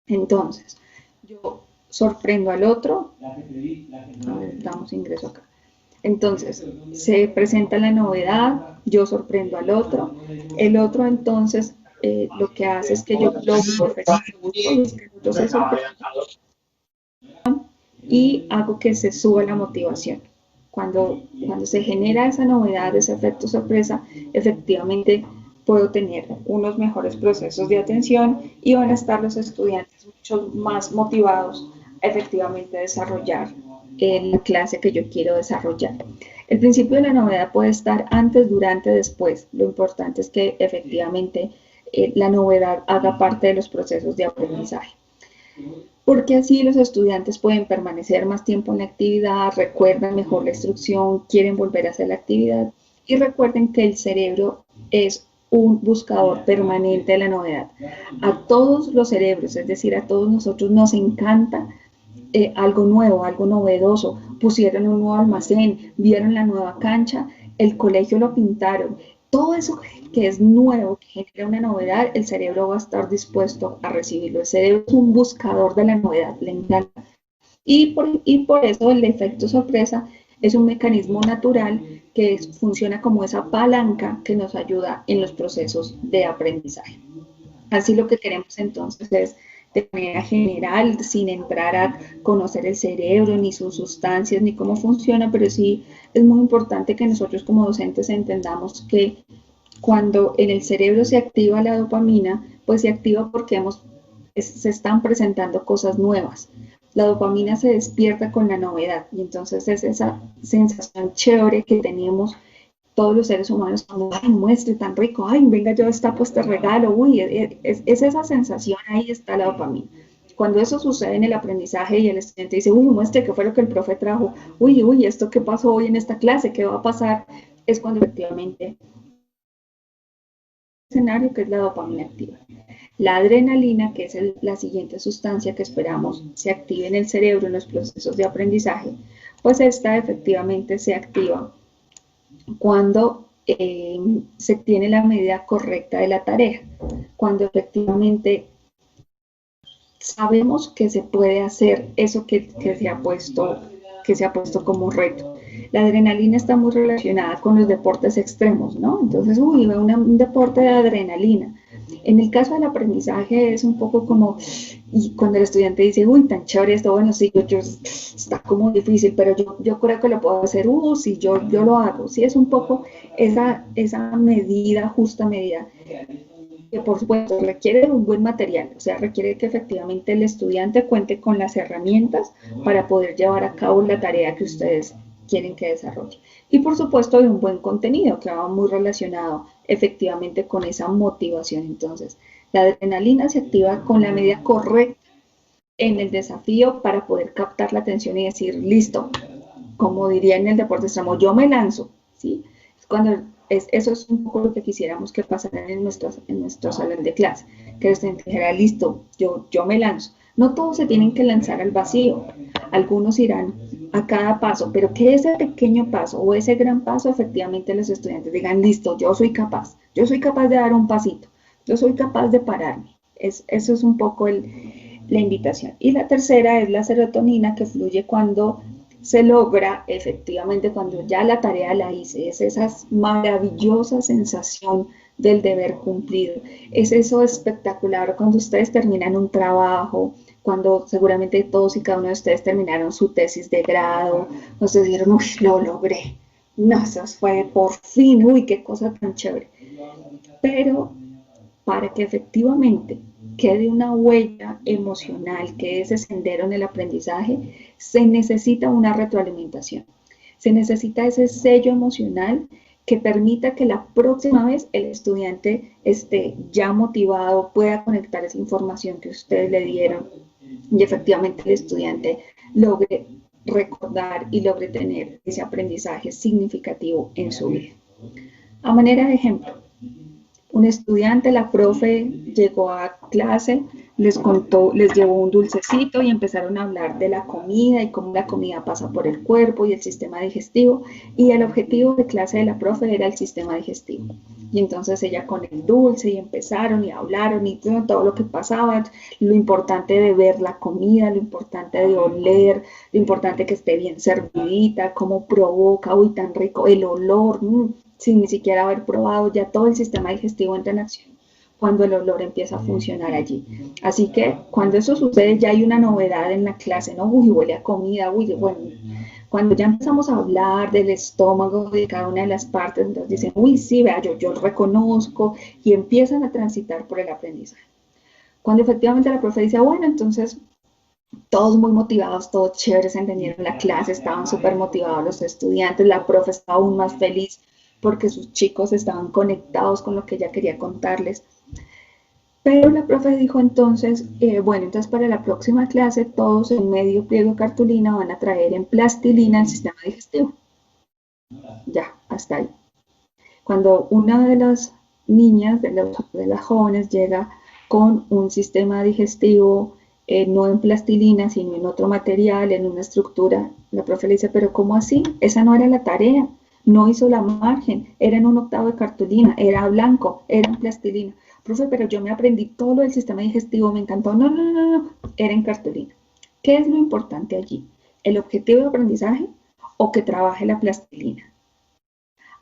Entonces, yo sorprendo al otro, a ver, damos ingreso acá. Entonces, se presenta la novedad, yo sorprendo al otro, el otro entonces lo que hace es que yo lo busco y hago que se suba la motivación. Cuando se genera esa novedad, ese efecto sorpresa, efectivamente puedo tener unos mejores procesos de atención y van a estar los estudiantes mucho más motivados a efectivamente desarrollar la clase que yo quiero desarrollar. El principio de la novedad puede estar antes, durante, después. Lo importante es que efectivamente la novedad haga parte de los procesos de aprendizaje, porque así los estudiantes pueden permanecer más tiempo en la actividad, recuerdan mejor la instrucción, quieren volver a hacer la actividad y recuerden que el cerebro es un buscador permanente de la novedad. A todos los cerebros, es decir, a todos nosotros nos encanta algo nuevo, algo novedoso, pusieron un nuevo almacén, vieron la nueva cancha, el colegio lo pintaron, todo eso que es nuevo, que genera una novedad, el cerebro va a estar dispuesto a recibirlo. El cerebro es un buscador de la novedad, le encanta. Y por eso el efecto sorpresa es un mecanismo natural que funciona como esa palanca que nos ayuda en los procesos de aprendizaje. Así lo que queremos entonces es, de manera general, sin entrar a conocer el cerebro, ni sus sustancias, ni cómo funciona, pero sí es muy importante que nosotros como docentes entendamos que cuando en el cerebro se activa la dopamina, pues se activa porque se están presentando cosas nuevas. La dopamina se despierta con la novedad y entonces es esa sensación chévere que tenemos todos los seres humanos como, ay, muestre tan rico, ay, venga, yo destapo este regalo, uy, es esa sensación, ahí está la dopamina. Cuando eso sucede en el aprendizaje y el estudiante dice, uy, muestre qué fue lo que el profe trajo, uy, esto qué pasó hoy en esta clase, qué va a pasar, es cuando efectivamente el escenario que es la dopamina activa. La adrenalina, que es la siguiente sustancia que esperamos se active en el cerebro en los procesos de aprendizaje, pues esta efectivamente se activa cuando se tiene la medida correcta de la tarea, cuando efectivamente sabemos que se puede hacer eso que se ha puesto como reto. La adrenalina está muy relacionada con los deportes extremos, ¿no? Entonces, uy, un deporte de adrenalina. En el caso del aprendizaje es un poco como, y cuando el estudiante dice, uy, tan chévere esto, bueno, sí, está como difícil, pero yo creo que lo puedo hacer, sí, yo lo hago. Sí, es un poco esa medida, justa medida, que por supuesto requiere de un buen material, o sea, requiere que efectivamente el estudiante cuente con las herramientas para poder llevar a cabo la tarea que ustedes quieren que desarrolle. Y por supuesto de un buen contenido que va muy relacionado efectivamente con esa motivación. Entonces, la adrenalina se activa con la medida correcta en el desafío para poder captar la atención y decir, listo, como diría en el deporte extremo, yo me lanzo, ¿sí? Eso es un poco lo que quisiéramos que pasara en nuestro salón de clase, que el estudiante dijera, listo, yo me lanzo. No todos se tienen que lanzar al vacío, algunos irán a cada paso, pero que ese pequeño paso o ese gran paso efectivamente los estudiantes digan, listo, yo soy capaz de dar un pasito, yo soy capaz de pararme. Eso es un poco la invitación. Y la tercera es la serotonina que fluye cuando se logra efectivamente cuando ya la tarea la hice, es esa maravillosa sensación del deber cumplido, es eso espectacular cuando ustedes terminan un trabajo, cuando seguramente todos y cada uno de ustedes terminaron su tesis de grado, ustedes dijeron, uy, lo logré, no, eso fue por fin, uy, qué cosa tan chévere, pero para que efectivamente quede una huella emocional, que ese sendero en el aprendizaje, se necesita una retroalimentación. Se necesita ese sello emocional que permita que la próxima vez el estudiante esté ya motivado, pueda conectar esa información que ustedes le dieron y efectivamente el estudiante logre recordar y logre tener ese aprendizaje significativo en su vida. A manera de ejemplo, un estudiante, la profe llegó a clase, les contó, les llevó un dulcecito y empezaron a hablar de la comida y cómo la comida pasa por el cuerpo y el sistema digestivo. Y el objetivo de clase de la profe era el sistema digestivo. Y entonces ella con el dulce y empezaron y hablaron y todo lo que pasaba, lo importante de ver la comida, lo importante de oler, lo importante que esté bien servidita, cómo provoca, uy, tan rico, el olor, sin ni siquiera haber probado, ya todo el sistema digestivo entra en acción cuando el olor empieza a funcionar allí. Así que cuando eso sucede ya hay una novedad en la clase, ¿no? Uy, huele a comida, uy, bueno. Cuando ya empezamos a hablar del estómago, de cada una de las partes, entonces dicen, uy, sí, vea, yo reconozco y empiezan a transitar por el aprendizaje. Cuando efectivamente la profe dice, bueno, entonces todos muy motivados, todos chéveres, entendieron la clase, estaban súper motivados los estudiantes, la profe estaba aún más feliz porque sus chicos estaban conectados con lo que ella quería contarles. Pero la profe dijo entonces, bueno, entonces para la próxima clase todos en medio pliego de cartulina van a traer en plastilina el sistema digestivo. Ya, hasta ahí. Cuando una de las niñas, de las jóvenes, llega con un sistema digestivo, no en plastilina, sino en otro material, en una estructura, la profe le dice, pero ¿cómo así? Esa no era la tarea, no hizo la margen, era en un octavo de cartulina, era blanco, era en plastilina. Profe, pero yo me aprendí todo lo del sistema digestivo, me encantó. No, no, no, no, era en cartulina. ¿Qué es lo importante allí? ¿El objetivo de aprendizaje o que trabaje la plastilina?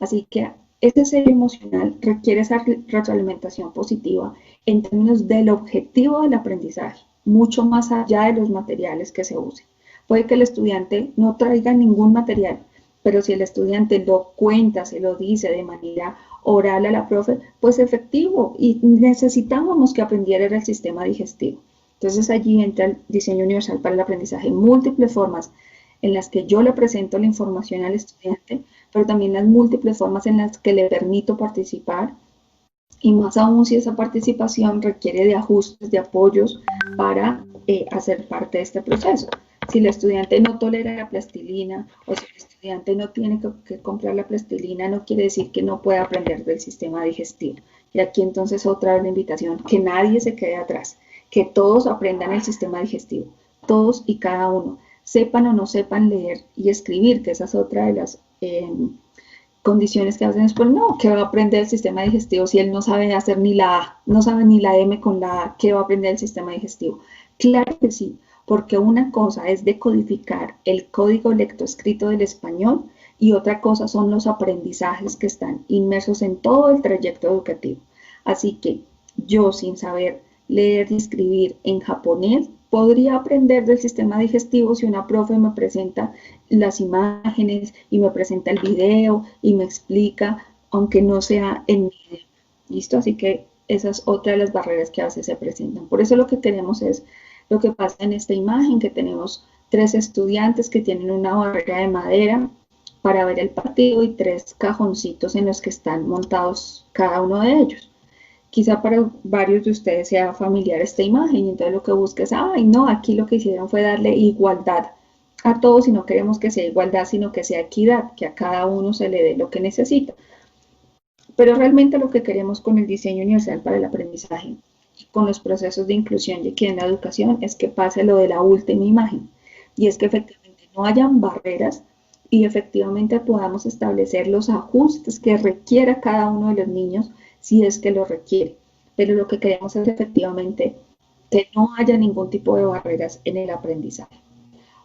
Así que ese sello emocional requiere esa retroalimentación positiva en términos del objetivo del aprendizaje, mucho más allá de los materiales que se usen. Puede que el estudiante no traiga ningún material, pero si el estudiante lo cuenta, se lo dice de manera oral a la profe, pues efectivo, y necesitábamos que aprendiera el sistema digestivo. Entonces allí entra el diseño universal para el aprendizaje en múltiples formas en las que yo le presento la información al estudiante, pero también las múltiples formas en las que le permito participar y más aún si esa participación requiere de ajustes, de apoyos para hacer parte de este proceso. Si el estudiante no tolera la plastilina o si el estudiante no tiene que comprar la plastilina, no quiere decir que no pueda aprender del sistema digestivo. Y aquí entonces otra vez la invitación, que nadie se quede atrás, que todos aprendan el sistema digestivo, todos y cada uno, sepan o no sepan leer y escribir, que esa es otra de las condiciones que hacen es, pues no, ¿qué va a aprender el sistema digestivo si él no sabe hacer ni la A, no sabe ni la M con la A? ¿Qué va a aprender el sistema digestivo? Claro que sí, porque una cosa es decodificar el código lectoescrito del español y otra cosa son los aprendizajes que están inmersos en todo el trayecto educativo. Así que yo, sin saber leer y escribir en japonés, podría aprender del sistema digestivo si una profe me presenta las imágenes y me presenta el video y me explica, aunque no sea en mi idioma. ¿Listo? Así que esa es otra de las barreras que a veces se presentan. Por eso lo que tenemos es lo que pasa en esta imagen, que tenemos 3 estudiantes que tienen una barrera de madera para ver el partido y 3 cajoncitos en los que están montados cada uno de ellos. Quizá para varios de ustedes sea familiar esta imagen y entonces lo que busca es, ay no, aquí lo que hicieron fue darle igualdad a todos y no queremos que sea igualdad, sino que sea equidad, que a cada uno se le dé lo que necesita. Pero realmente lo que queremos con el diseño universal para el aprendizaje, con los procesos de inclusión y equidad en la educación, es que pase lo de la última imagen, y es que efectivamente no hayan barreras y efectivamente podamos establecer los ajustes que requiera cada uno de los niños si es que lo requiere. Pero lo que queremos es efectivamente que no haya ningún tipo de barreras en el aprendizaje.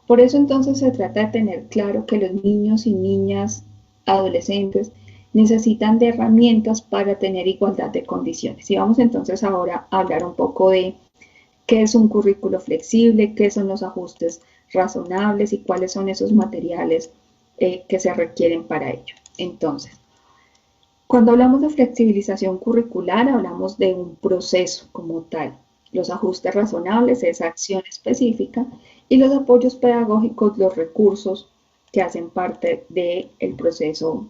Por eso entonces se trata de tener claro que los niños y niñas, adolescentes, necesitan de herramientas para tener igualdad de condiciones. Y vamos entonces ahora a hablar un poco de qué es un currículo flexible, qué son los ajustes razonables y cuáles son esos materiales que se requieren para ello. Entonces, cuando hablamos de flexibilización curricular, hablamos de un proceso como tal. Los ajustes razonables, esa acción específica, y los apoyos pedagógicos, los recursos que hacen parte del proceso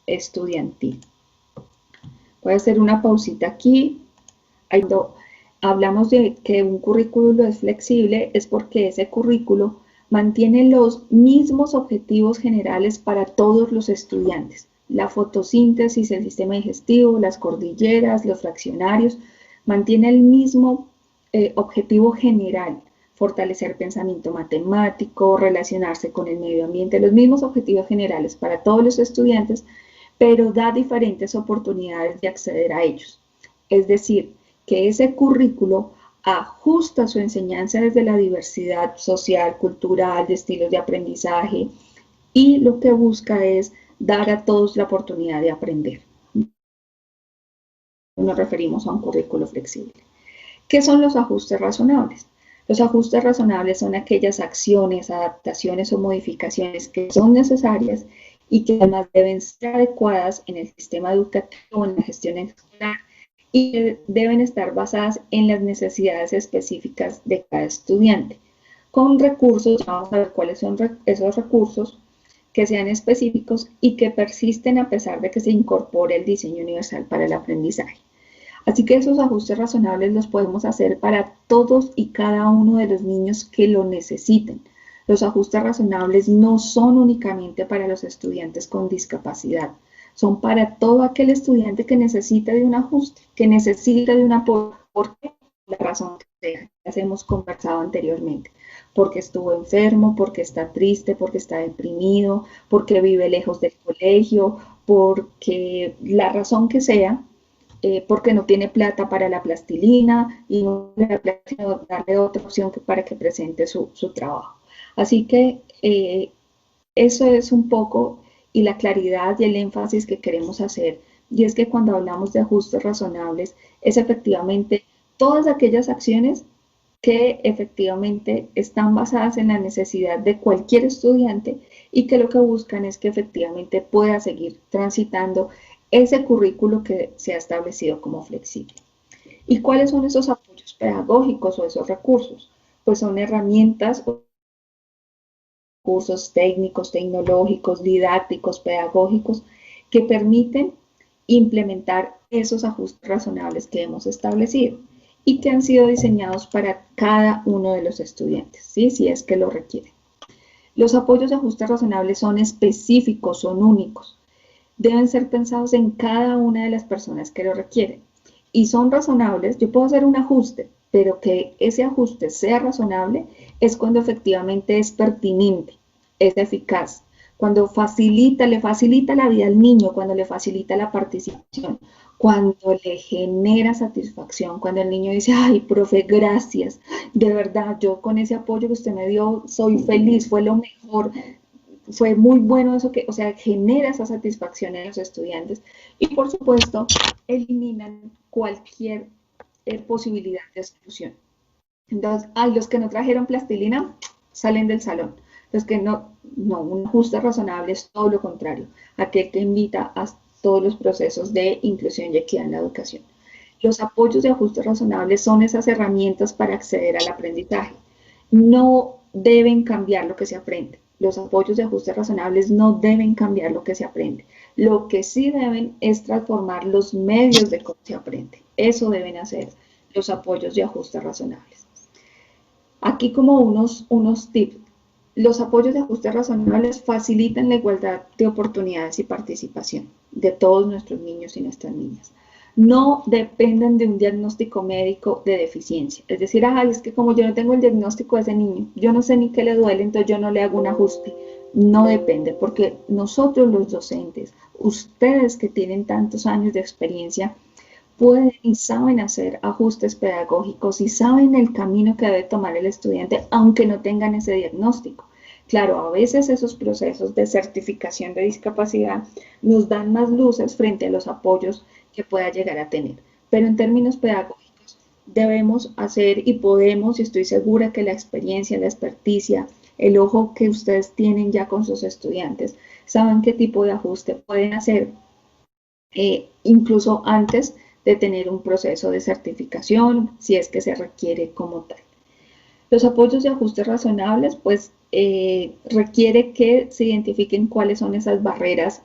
estudiantil. Voy a hacer una pausita aquí. Cuando hablamos de que un currículo es flexible, es porque ese currículo mantiene los mismos objetivos generales para todos los estudiantes. La fotosíntesis, el sistema digestivo, las cordilleras, los fraccionarios, mantiene el mismo objetivo general: fortalecer pensamiento matemático, relacionarse con el medio ambiente, los mismos objetivos generales para todos los estudiantes, pero da diferentes oportunidades de acceder a ellos. Es decir, que ese currículo ajusta su enseñanza desde la diversidad social, cultural, de estilos de aprendizaje, y lo que busca es dar a todos la oportunidad de aprender. Nos referimos a un currículo flexible. ¿Qué son los ajustes razonables? Los ajustes razonables son aquellas acciones, adaptaciones o modificaciones que son necesarias y que además deben ser adecuadas en el sistema educativo, en la gestión escolar, y que deben estar basadas en las necesidades específicas de cada estudiante. Con recursos, vamos a ver cuáles son esos recursos, que sean específicos y que persisten a pesar de que se incorpore el diseño universal para el aprendizaje. Así que esos ajustes razonables los podemos hacer para todos y cada uno de los niños que lo necesiten. Los ajustes razonables no son únicamente para los estudiantes con discapacidad, son para todo aquel estudiante que necesita de un ajuste, que necesita de un apoyo. ¿Por qué? La razón que hemos conversado anteriormente. Porque estuvo enfermo, porque está triste, porque está deprimido, porque vive lejos del colegio, porque la razón que sea, porque no tiene plata para la plastilina y no le da darle otra opción para que presente su trabajo. Así que eso es un poco, y la claridad y el énfasis que queremos hacer, y es que cuando hablamos de ajustes razonables, es efectivamente todas aquellas acciones que efectivamente están basadas en la necesidad de cualquier estudiante y que lo que buscan es que efectivamente pueda seguir transitando ese currículo que se ha establecido como flexible. ¿Y cuáles son esos apoyos pedagógicos o esos recursos? Pues son herramientas, recursos técnicos, tecnológicos, didácticos, pedagógicos, que permiten implementar esos ajustes razonables que hemos establecido y que han sido diseñados para cada uno de los estudiantes, ¿sí? Si es que lo requieren. Los apoyos de ajustes razonables son específicos, son únicos. Deben ser pensados en cada una de las personas que lo requieren. Y son razonables. Yo puedo hacer un ajuste, pero que ese ajuste sea razonable es cuando efectivamente es pertinente, es eficaz, cuando le facilita la vida al niño, cuando le facilita la participación, cuando le genera satisfacción, cuando el niño dice: ay, profe, gracias, de verdad, yo con ese apoyo que usted me dio soy feliz, fue lo mejor, fue muy bueno eso que, o sea, genera esa satisfacción en los estudiantes, y por supuesto eliminan cualquier posibilidad de exclusión. Entonces, los que no trajeron plastilina salen del salón. Los que no, un ajuste razonable es todo lo contrario, aquel que invita a todos los procesos de inclusión y equidad en la educación. Los apoyos de ajuste razonable son esas herramientas para acceder al aprendizaje. No deben cambiar lo que se aprende. Los apoyos de ajuste razonables no deben cambiar lo que se aprende. Lo que sí deben es transformar los medios de cómo se aprende. Eso deben hacer los apoyos de ajuste razonables. Aquí como unos tips. Los apoyos de ajuste razonables facilitan la igualdad de oportunidades y participación de todos nuestros niños y nuestras niñas. No dependen de un diagnóstico médico de deficiencia. Es decir, ay, es que como yo no tengo el diagnóstico de ese niño, yo no sé ni qué le duele, entonces yo no le hago un ajuste. No depende, porque nosotros los docentes, ustedes que tienen tantos años de experiencia, pueden y saben hacer ajustes pedagógicos y saben el camino que debe tomar el estudiante, aunque no tengan ese diagnóstico. Claro, a veces esos procesos de certificación de discapacidad nos dan más luces frente a los apoyos que pueda llegar a tener. Pero en términos pedagógicos debemos hacer y podemos, y estoy segura que la experiencia, la experticia, el ojo que ustedes tienen ya con sus estudiantes, saben qué tipo de ajuste pueden hacer incluso antes de tener un proceso de certificación, si es que se requiere como tal. Los apoyos de ajustes razonables, pues requiere que se identifiquen cuáles son esas barreras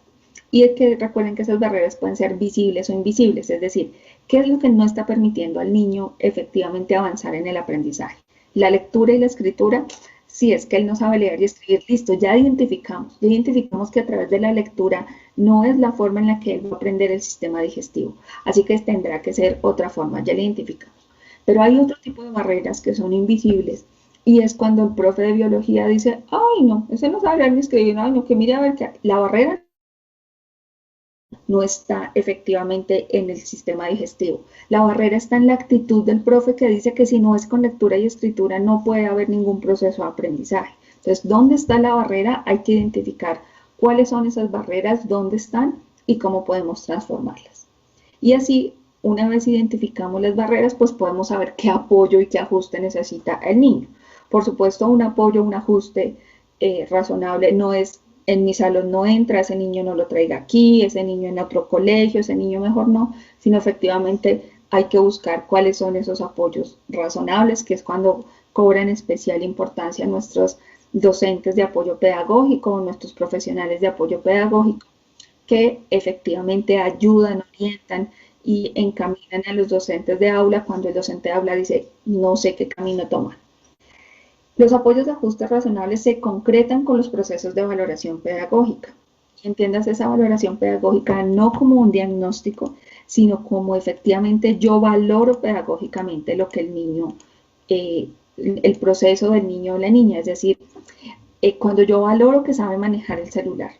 y que recuerden que esas barreras pueden ser visibles o invisibles, es decir, qué es lo que no está permitiendo al niño efectivamente avanzar en el aprendizaje. La lectura y la escritura, si es que él no sabe leer y escribir, listo, ya identificamos que a través de la lectura no es la forma en la que él va a aprender el sistema digestivo, así que tendrá que ser otra forma, ya la identificamos. Pero hay otro tipo de barreras que son invisibles y es cuando el profe de biología dice, ay no, ese no sabe leer ni escribir, ay no, que mire a ver que la barrera no está efectivamente en el sistema digestivo. La barrera está en la actitud del profe que dice que si no es con lectura y escritura no puede haber ningún proceso de aprendizaje. Entonces, ¿dónde está la barrera? Hay que identificar cuáles son esas barreras, dónde están y cómo podemos transformarlas. Y así, una vez identificamos las barreras, pues podemos saber qué apoyo y qué ajuste necesita el niño. Por supuesto, un apoyo, un ajuste razonable no es en mi salón no entra, ese niño no lo traiga aquí, ese niño en otro colegio, ese niño mejor no, sino efectivamente hay que buscar cuáles son esos apoyos razonables, que es cuando cobran especial importancia nuestros docentes de apoyo pedagógico, nuestros profesionales de apoyo pedagógico, que efectivamente ayudan, orientan y encaminan a los docentes de aula cuando el docente de aula dice no sé qué camino tomar. Los apoyos de ajustes razonables se concretan con los procesos de valoración pedagógica. Entiendas esa valoración pedagógica no como un diagnóstico, sino como efectivamente yo valoro pedagógicamente lo que el niño, el proceso del niño o la niña, es decir, cuando yo valoro que sabe manejar el celular,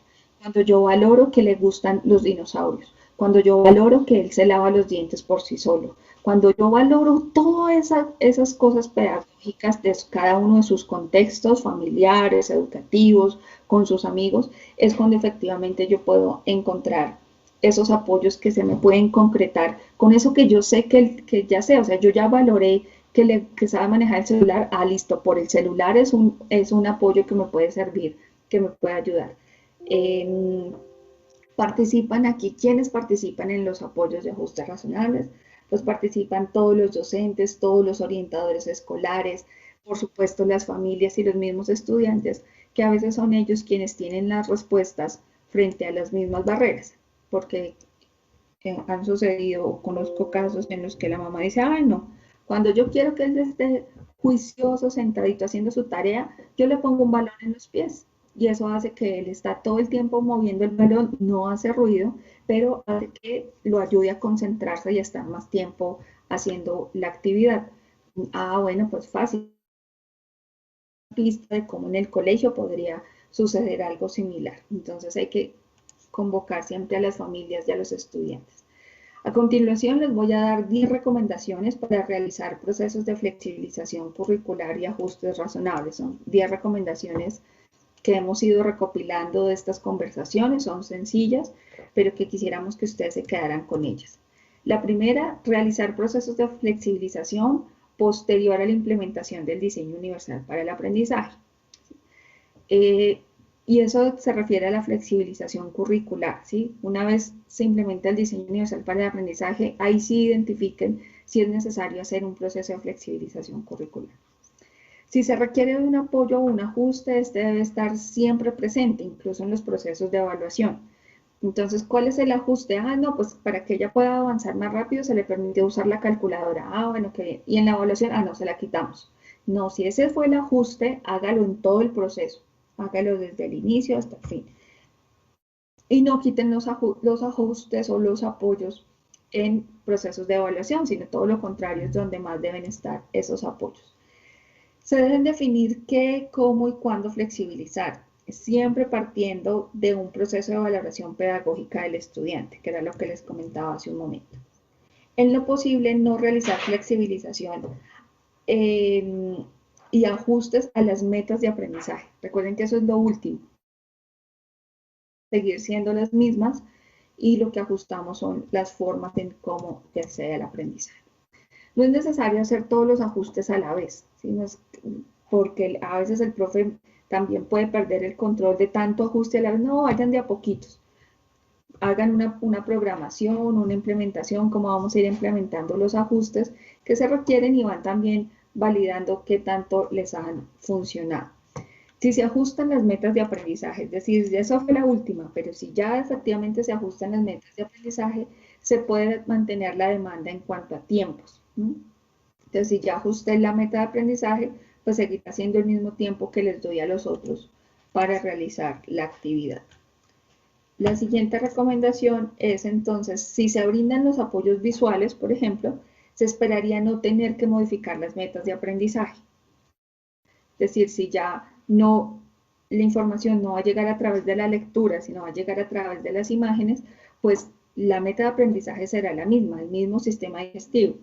cuando yo valoro que le gustan los dinosaurios, cuando yo valoro que él se lava los dientes por sí solo, cuando yo valoro todas esas cosas pedagógicas de cada uno de sus contextos familiares, educativos, con sus amigos, es cuando efectivamente yo puedo encontrar esos apoyos que se me pueden concretar con eso que yo sé que ya sé, o sea, yo ya valoré que sabe manejar el celular, listo, por el celular es un apoyo que me puede servir, que me puede ayudar. Eh, participan aquí, ¿quiénes participan en los apoyos de ajustes razonables? Pues participan todos los docentes, todos los orientadores escolares, por supuesto las familias y los mismos estudiantes, que a veces son ellos quienes tienen las respuestas frente a las mismas barreras, porque han sucedido, conozco casos en los que la mamá dice, ay no, cuando yo quiero que él esté juicioso, sentadito haciendo su tarea, yo le pongo un balón en los pies y eso hace que él está todo el tiempo moviendo el balón, no hace ruido, pero hace que lo ayude a concentrarse y a estar más tiempo haciendo la actividad. Bueno, pues fácil pista de cómo en el colegio podría suceder algo similar. Entonces hay que convocar siempre a las familias y a los estudiantes. A continuación les voy a dar 10 recomendaciones para realizar procesos de flexibilización curricular y ajustes razonables. Son 10 recomendaciones que hemos ido recopilando de estas conversaciones, son sencillas, pero que quisiéramos que ustedes se quedaran con ellas. La primera, realizar procesos de flexibilización posterior a la implementación del diseño universal para el aprendizaje. Y eso se refiere a la flexibilización curricular, ¿sí? Una vez se implementa el diseño universal para el aprendizaje, ahí sí identifiquen si es necesario hacer un proceso de flexibilización curricular. Si se requiere de un apoyo o un ajuste, este debe estar siempre presente, incluso en los procesos de evaluación. Entonces, ¿cuál es el ajuste? No, pues para que ella pueda avanzar más rápido se le permite usar la calculadora. Bueno, que bien. Y en la evaluación, no, se la quitamos. No, si ese fue el ajuste, hágalo en todo el proceso. Hágalo desde el inicio hasta el fin. Y no quiten los ajustes o los apoyos en procesos de evaluación, sino todo lo contrario, es donde más deben estar esos apoyos. Se deben definir qué, cómo y cuándo flexibilizar, siempre partiendo de un proceso de valoración pedagógica del estudiante, que era lo que les comentaba hace un momento. En lo posible, no realizar flexibilización y ajustes a las metas de aprendizaje. Recuerden que eso es lo último. Seguir siendo las mismas y lo que ajustamos son las formas en cómo se accede al aprendizaje. No es necesario hacer todos los ajustes a la vez, sino es porque a veces el profe también puede perder el control de tanto ajuste a la vez. No, vayan de a poquitos. hagan una programación, una implementación, cómo vamos a ir implementando los ajustes que se requieren y van también validando qué tanto les han funcionado. Si se ajustan las metas de aprendizaje, es decir, ya eso fue la última, pero si ya efectivamente se ajustan las metas de aprendizaje, se puede mantener la demanda en cuanto a tiempos. Entonces, si ya ajusté la meta de aprendizaje, pues seguirá haciendo el mismo tiempo que les doy a los otros para realizar la actividad. La siguiente recomendación es entonces, si se brindan los apoyos visuales, por ejemplo, se esperaría no tener que modificar las metas de aprendizaje. Es decir, si ya no, la información no va a llegar a través de la lectura, sino va a llegar a través de las imágenes, pues la meta de aprendizaje será la misma, el mismo sistema digestivo.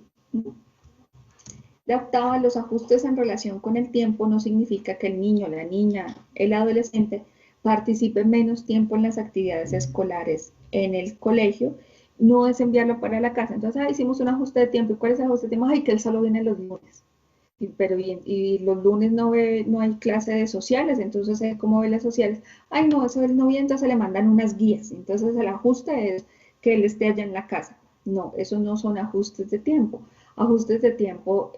La octava, los ajustes en relación con el tiempo no significa que el niño, la niña, el adolescente participe menos tiempo en las actividades escolares en el colegio, no es enviarlo para la casa. Entonces, hicimos un ajuste de tiempo. ¿Y cuál es el ajuste de tiempo? Ay, que él solo viene los lunes. Pero bien, y los lunes no hay clase de sociales, entonces ¿cómo ve las sociales? Ay, no, eso él no viene, entonces le mandan unas guías. Entonces el ajuste es que él esté allá en la casa. No, eso no son ajustes de tiempo. Ajustes de tiempo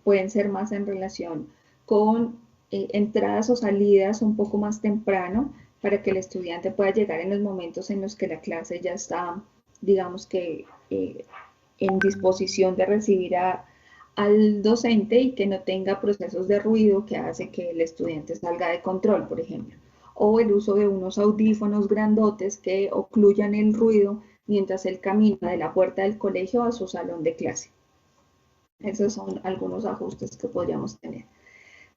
pueden ser más en relación con entradas o salidas un poco más temprano para que el estudiante pueda llegar en los momentos en los que la clase ya está, digamos que, en disposición de recibir al docente y que no tenga procesos de ruido que hace que el estudiante salga de control, por ejemplo. O el uso de unos audífonos grandotes que ocluyan el ruido mientras él camina de la puerta del colegio a su salón de clase. Esos son algunos ajustes que podríamos tener.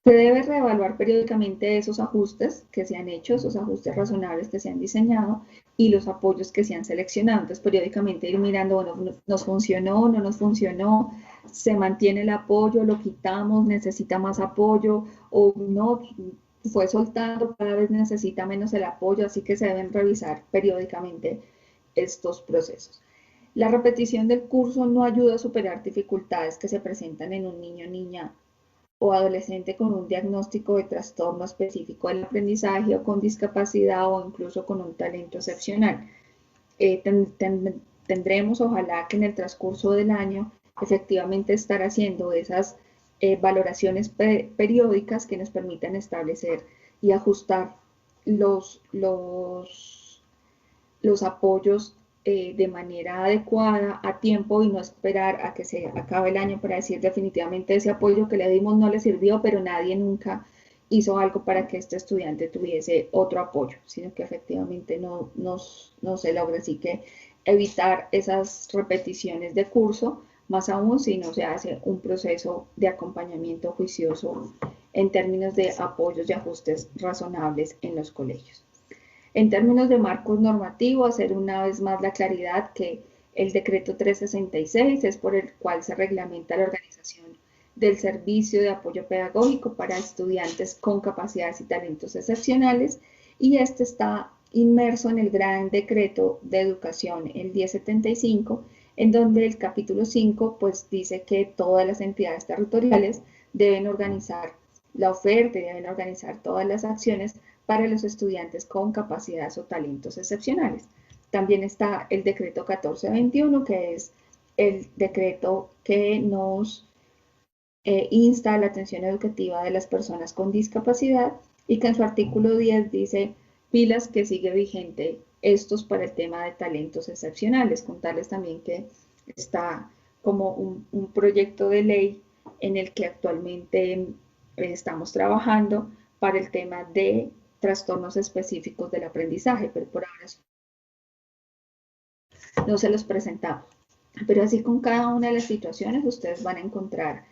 Se debe reevaluar periódicamente esos ajustes que se han hecho, esos ajustes razonables que se han diseñado y los apoyos que se han seleccionado. Entonces, periódicamente ir mirando, bueno, nos funcionó, no nos funcionó, se mantiene el apoyo, lo quitamos, necesita más apoyo o no, fue soltando, cada vez necesita menos el apoyo, así que se deben revisar periódicamente estos procesos. La repetición del curso no ayuda a superar dificultades que se presentan en un niño o niña o adolescente con un diagnóstico de trastorno específico del aprendizaje o con discapacidad o incluso con un talento excepcional. Tendremos, ojalá que en el transcurso del año, efectivamente estar haciendo esas valoraciones periódicas que nos permitan establecer y ajustar los apoyos de manera adecuada, a tiempo y no esperar a que se acabe el año para decir definitivamente ese apoyo que le dimos no le sirvió, pero nadie nunca hizo algo para que este estudiante tuviese otro apoyo, sino que efectivamente no se logra. Así que evitar esas repeticiones de curso, más aún si no se hace un proceso de acompañamiento juicioso en términos de apoyos y ajustes razonables en los colegios. En términos de marcos normativos, hacer una vez más la claridad que el decreto 366 es por el cual se reglamenta la organización del servicio de apoyo pedagógico para estudiantes con capacidades y talentos excepcionales, y este está inmerso en el Gran Decreto de Educación, el 1075, en donde el capítulo 5 pues dice que todas las entidades territoriales deben organizar la oferta y deben organizar todas las acciones para los estudiantes con capacidades o talentos excepcionales. También está el decreto 1421, que es el decreto que nos insta a la atención educativa de las personas con discapacidad y que en su artículo 10 dice pilas que sigue vigente estos para el tema de talentos excepcionales. Contarles también que está como un proyecto de ley en el que actualmente estamos trabajando para el tema de trastornos específicos del aprendizaje, pero por ahora no se los presentamos. Pero así con cada una de las situaciones ustedes van a encontrar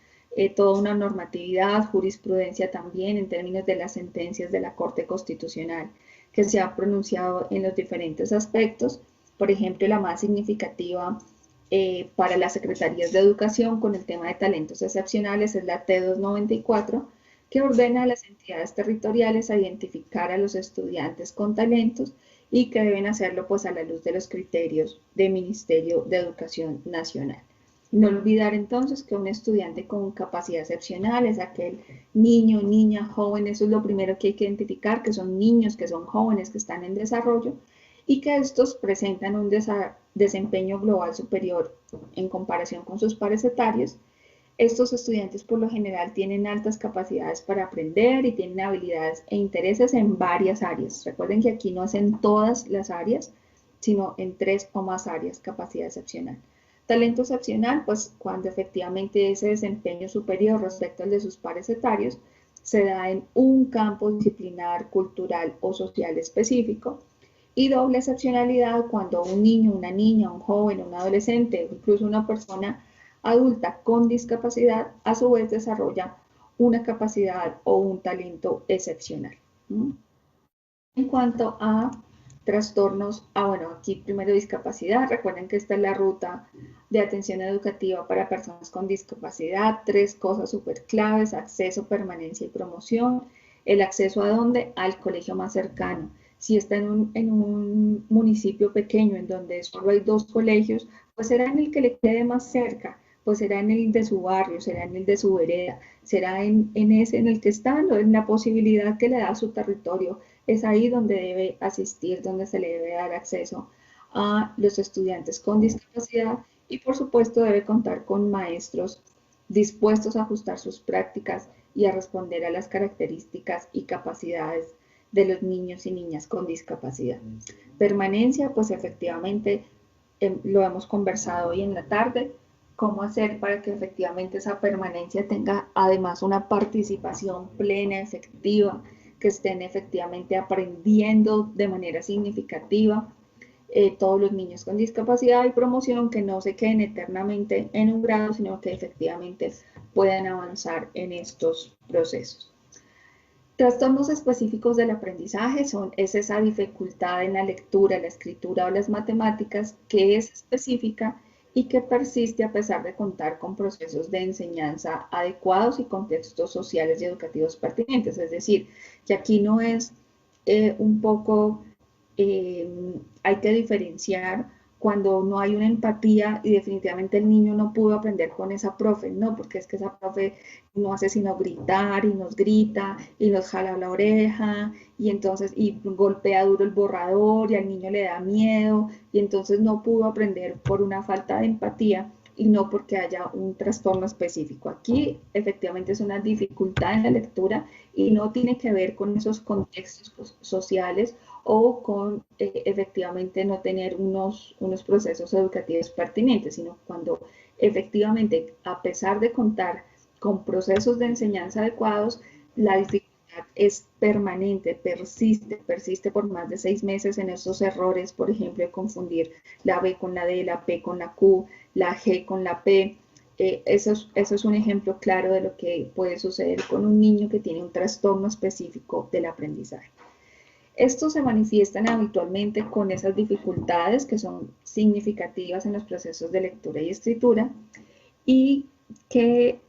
toda una normatividad, jurisprudencia también en términos de las sentencias de la Corte Constitucional que se ha pronunciado en los diferentes aspectos. Por ejemplo, la más significativa para las secretarías de educación con el tema de talentos excepcionales es la T294, que ordena a las entidades territoriales a identificar a los estudiantes con talentos y que deben hacerlo pues a la luz de los criterios del Ministerio de Educación Nacional. No olvidar entonces que un estudiante con capacidad excepcional es aquel niño, niña, joven, eso es lo primero que hay que identificar, que son niños, que son jóvenes, que están en desarrollo y que estos presentan un desempeño global superior en comparación con sus pares etarios. Estos estudiantes por lo general tienen altas capacidades para aprender y tienen habilidades e intereses en varias áreas. Recuerden que aquí no es en todas las áreas, sino en 3 o más áreas, capacidad excepcional. Talento excepcional, pues cuando efectivamente ese desempeño superior respecto al de sus pares etarios se da en un campo disciplinar, cultural o social específico. Y doble excepcionalidad cuando un niño, una niña, un joven, un adolescente, incluso una persona adulta con discapacidad, a su vez desarrolla una capacidad o un talento excepcional. En cuanto a trastornos, bueno, aquí primero discapacidad, recuerden que esta es la ruta de atención educativa para personas con discapacidad, 3 cosas súper claves: acceso, permanencia y promoción. El acceso a dónde, al colegio más cercano. Si está en un municipio pequeño en donde solo hay 2 colegios, pues será en el que le quede más cerca, pues será en el de su barrio, será en el de su vereda, será en ese en el que está, en la posibilidad que le da su territorio. Es ahí donde debe asistir, donde se le debe dar acceso a los estudiantes con discapacidad, y por supuesto debe contar con maestros dispuestos a ajustar sus prácticas y a responder a las características y capacidades de los niños y niñas con discapacidad. Permanencia, pues efectivamente lo hemos conversado hoy en la tarde, cómo hacer para que efectivamente esa permanencia tenga además una participación plena, efectiva, que estén efectivamente aprendiendo de manera significativa todos los niños con discapacidad, y promoción, que no se queden eternamente en un grado, sino que efectivamente puedan avanzar en estos procesos. Trastornos específicos del aprendizaje es esa dificultad en la lectura, la escritura o las matemáticas que es específica y que persiste a pesar de contar con procesos de enseñanza adecuados y contextos sociales y educativos pertinentes. Es decir, que aquí no es un poco, hay que diferenciar cuando no hay una empatía y definitivamente el niño no pudo aprender con esa profe, no, porque es que esa profe no hace sino gritar y nos grita y nos jala la oreja y entonces y golpea duro el borrador y al niño le da miedo y entonces no pudo aprender por una falta de empatía y no porque haya un trastorno específico. Aquí efectivamente es una dificultad en la lectura y no tiene que ver con esos contextos sociales o con efectivamente no tener unos procesos educativos pertinentes, sino cuando efectivamente, a pesar de contar con procesos de enseñanza adecuados, la dificultad es permanente, persiste por más de 6 meses en esos errores, por ejemplo, de confundir la B con la D, la P con la Q, la G con la P. Eso es un ejemplo claro de lo que puede suceder con un niño que tiene un trastorno específico del aprendizaje. Estos se manifiestan habitualmente con esas dificultades que son significativas en los procesos de lectura y escritura y que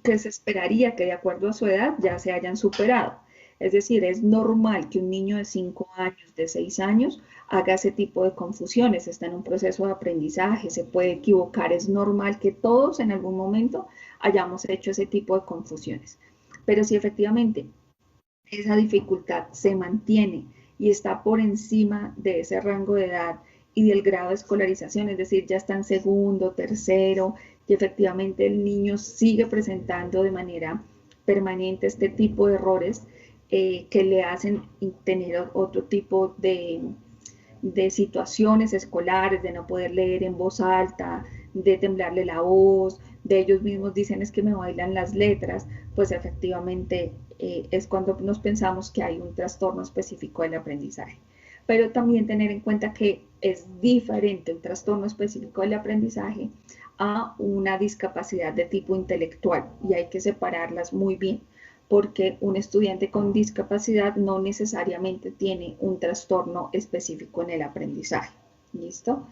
que se esperaría que de acuerdo a su edad ya se hayan superado. Es decir, es normal que un niño de 5 años, de 6 años, haga ese tipo de confusiones, está en un proceso de aprendizaje, se puede equivocar, es normal que todos en algún momento hayamos hecho ese tipo de confusiones. Pero si efectivamente esa dificultad se mantiene y está por encima de ese rango de edad y del grado de escolarización, es decir, ya está en segundo, tercero, y efectivamente el niño sigue presentando de manera permanente este tipo de errores que le hacen tener otro tipo de situaciones escolares, de no poder leer en voz alta, de temblarle la voz, de ellos mismos dicen es que me bailan las letras, pues efectivamente es cuando nos pensamos que hay un trastorno específico del aprendizaje. Pero también tener en cuenta que es diferente un trastorno específico del aprendizaje a una discapacidad de tipo intelectual y hay que separarlas muy bien, porque un estudiante con discapacidad no necesariamente tiene un trastorno específico en el aprendizaje. ¿Listo?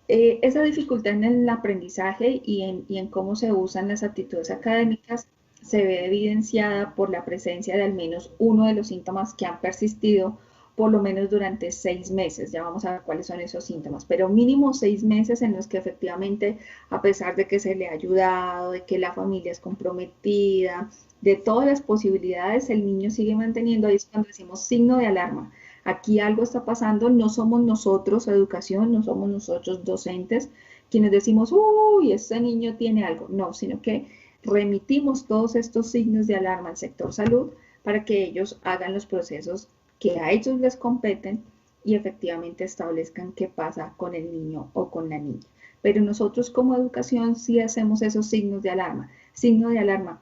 Esa dificultad en el aprendizaje y en cómo se usan las aptitudes académicas se ve evidenciada por la presencia de al menos uno de los síntomas que han persistido por lo menos durante 6 meses. Ya vamos a ver cuáles son esos síntomas, pero mínimo 6 meses en los que efectivamente, a pesar de que se le ha ayudado, de que la familia es comprometida, de todas las posibilidades, el niño sigue manteniendo, ahí es cuando decimos signo de alarma. aquí algo está pasando, no somos nosotros educación, no somos nosotros docentes quienes decimos, uy, este niño tiene algo, no, sino que remitimos todos estos signos de alarma al sector salud para que ellos hagan los procesos que a ellos les competen y efectivamente establezcan qué pasa con el niño o con la niña. Pero nosotros como educación sí hacemos esos signos de alarma. Signo de alarma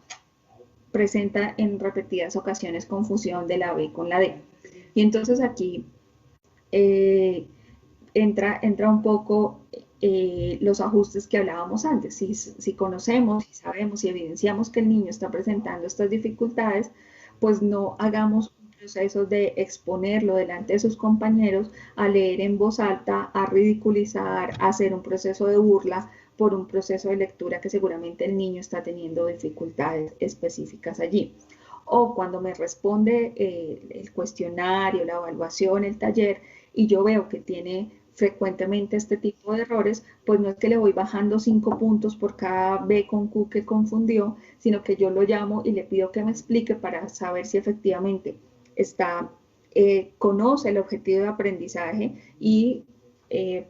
presenta en repetidas ocasiones confusión de la B con la D. Y entonces aquí entra un poco los ajustes que hablábamos antes. Si conocemos, si sabemos, si evidenciamos que el niño está presentando estas dificultades, pues no hagamos un proceso de exponerlo delante de sus compañeros a leer en voz alta, a ridiculizar, a hacer un proceso de burla por un proceso de lectura que seguramente el niño está teniendo dificultades específicas allí. O cuando me responde el cuestionario, la evaluación, el taller, y yo veo que tiene frecuentemente este tipo de errores, pues no es que le voy bajando 5 puntos por cada B con Q que confundió, sino que yo lo llamo y le pido que me explique para saber si efectivamente está, conoce el objetivo de aprendizaje y,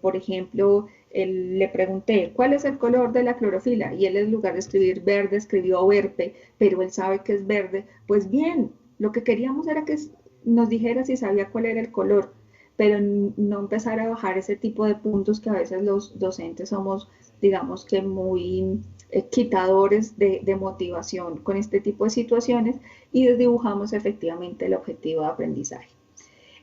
por ejemplo, le pregunté, ¿cuál es el color de la clorofila? Y él en lugar de escribir verde, escribió verde, pero él sabe que es verde. Pues bien, lo que queríamos era que nos dijera si sabía cuál era el color, pero no empezar a bajar ese tipo de puntos que a veces los docentes somos, digamos que muy quitadores de motivación con este tipo de situaciones y desdibujamos efectivamente el objetivo de aprendizaje.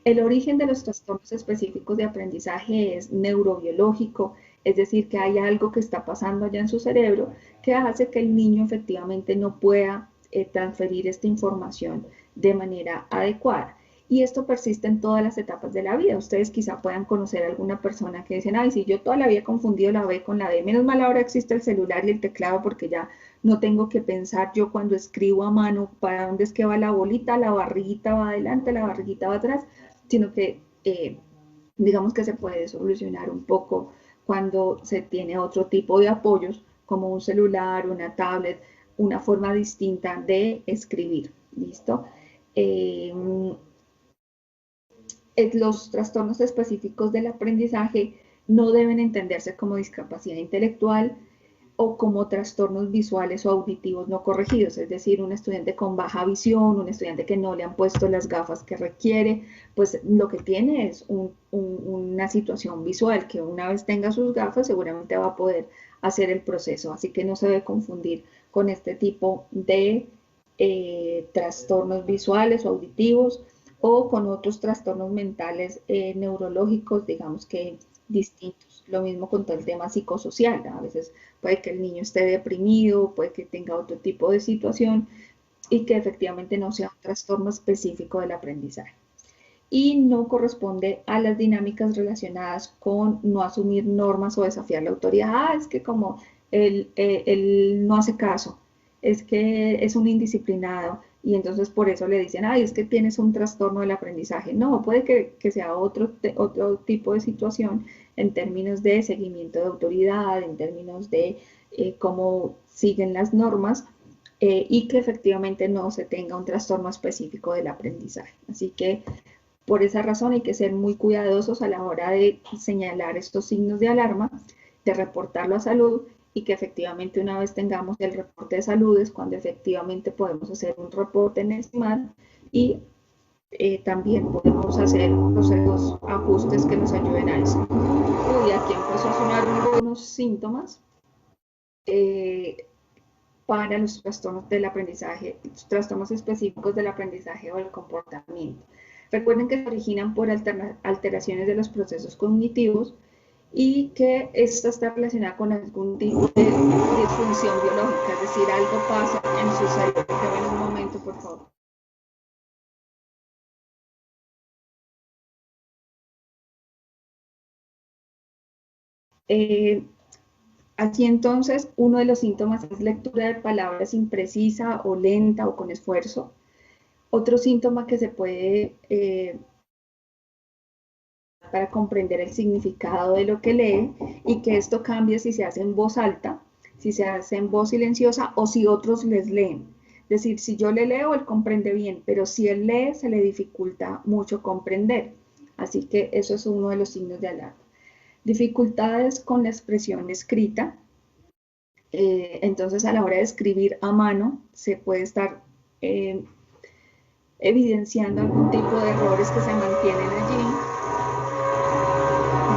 El origen de los trastornos específicos de aprendizaje es neurobiológico, es decir, que hay algo que está pasando allá en su cerebro que hace que el niño efectivamente no pueda transferir esta información de manera adecuada. Y esto persiste en todas las etapas de la vida. Ustedes quizá puedan conocer a alguna persona que dicen, ay, si yo toda la vida he confundido la B con la D, menos mal ahora existe el celular y el teclado porque ya no tengo que pensar yo cuando escribo a mano para dónde es que va la bolita, la barriguita va adelante, la barriguita va atrás, sino que digamos que se puede solucionar un poco cuando se tiene otro tipo de apoyos, como un celular, una tablet, una forma distinta de escribir. ¿Listo? Los trastornos específicos del aprendizaje no deben entenderse como discapacidad intelectual o como trastornos visuales o auditivos no corregidos, es decir, un estudiante con baja visión, un estudiante que no le han puesto las gafas que requiere, pues lo que tiene es una situación visual que una vez tenga sus gafas seguramente va a poder hacer el proceso, así que no se debe confundir con este tipo de trastornos visuales o auditivos o con otros trastornos mentales neurológicos, digamos que distintos. Lo mismo con todo el tema psicosocial, ¿no? A veces puede que el niño esté deprimido, puede que tenga otro tipo de situación y que efectivamente no sea un trastorno específico del aprendizaje. Y no corresponde a las dinámicas relacionadas con no asumir normas o desafiar la autoridad. Ah, es que como él no hace caso, es que es un indisciplinado y entonces por eso le dicen, ay, es que tienes un trastorno del aprendizaje. No, puede que sea otro tipo de situación en términos de seguimiento de autoridad, en términos de cómo siguen las normas y que efectivamente no se tenga un trastorno específico del aprendizaje. Así que por esa razón hay que ser muy cuidadosos a la hora de señalar estos signos de alarma, de reportarlo a salud y que efectivamente una vez tengamos el reporte de salud es cuando efectivamente podemos hacer un reporte en ESMAD y también podemos hacer procesos, ajustes que nos ayuden a eso. Uy, aquí empezó a sonar algunos síntomas para los trastornos del aprendizaje, los trastornos específicos del aprendizaje o el comportamiento. Recuerden que se originan por alteraciones de los procesos cognitivos y que esta está relacionada con algún tipo de disfunción biológica, es decir, algo pasa en su cerebro. Deben un momento, por favor. Aquí entonces uno de los síntomas es lectura de palabras imprecisa o lenta o con esfuerzo. Otro síntoma que se puede para comprender el significado de lo que lee y que esto cambie si se hace en voz alta, si se hace en voz silenciosa o si otros les leen. Es decir, si yo le leo, él comprende bien, pero si él lee, se le dificulta mucho comprender. Así que eso es uno de los signos de alarma. Dificultades con la expresión escrita. Entonces, a la hora de escribir a mano, se puede estar evidenciando algún tipo de errores que se mantienen allí.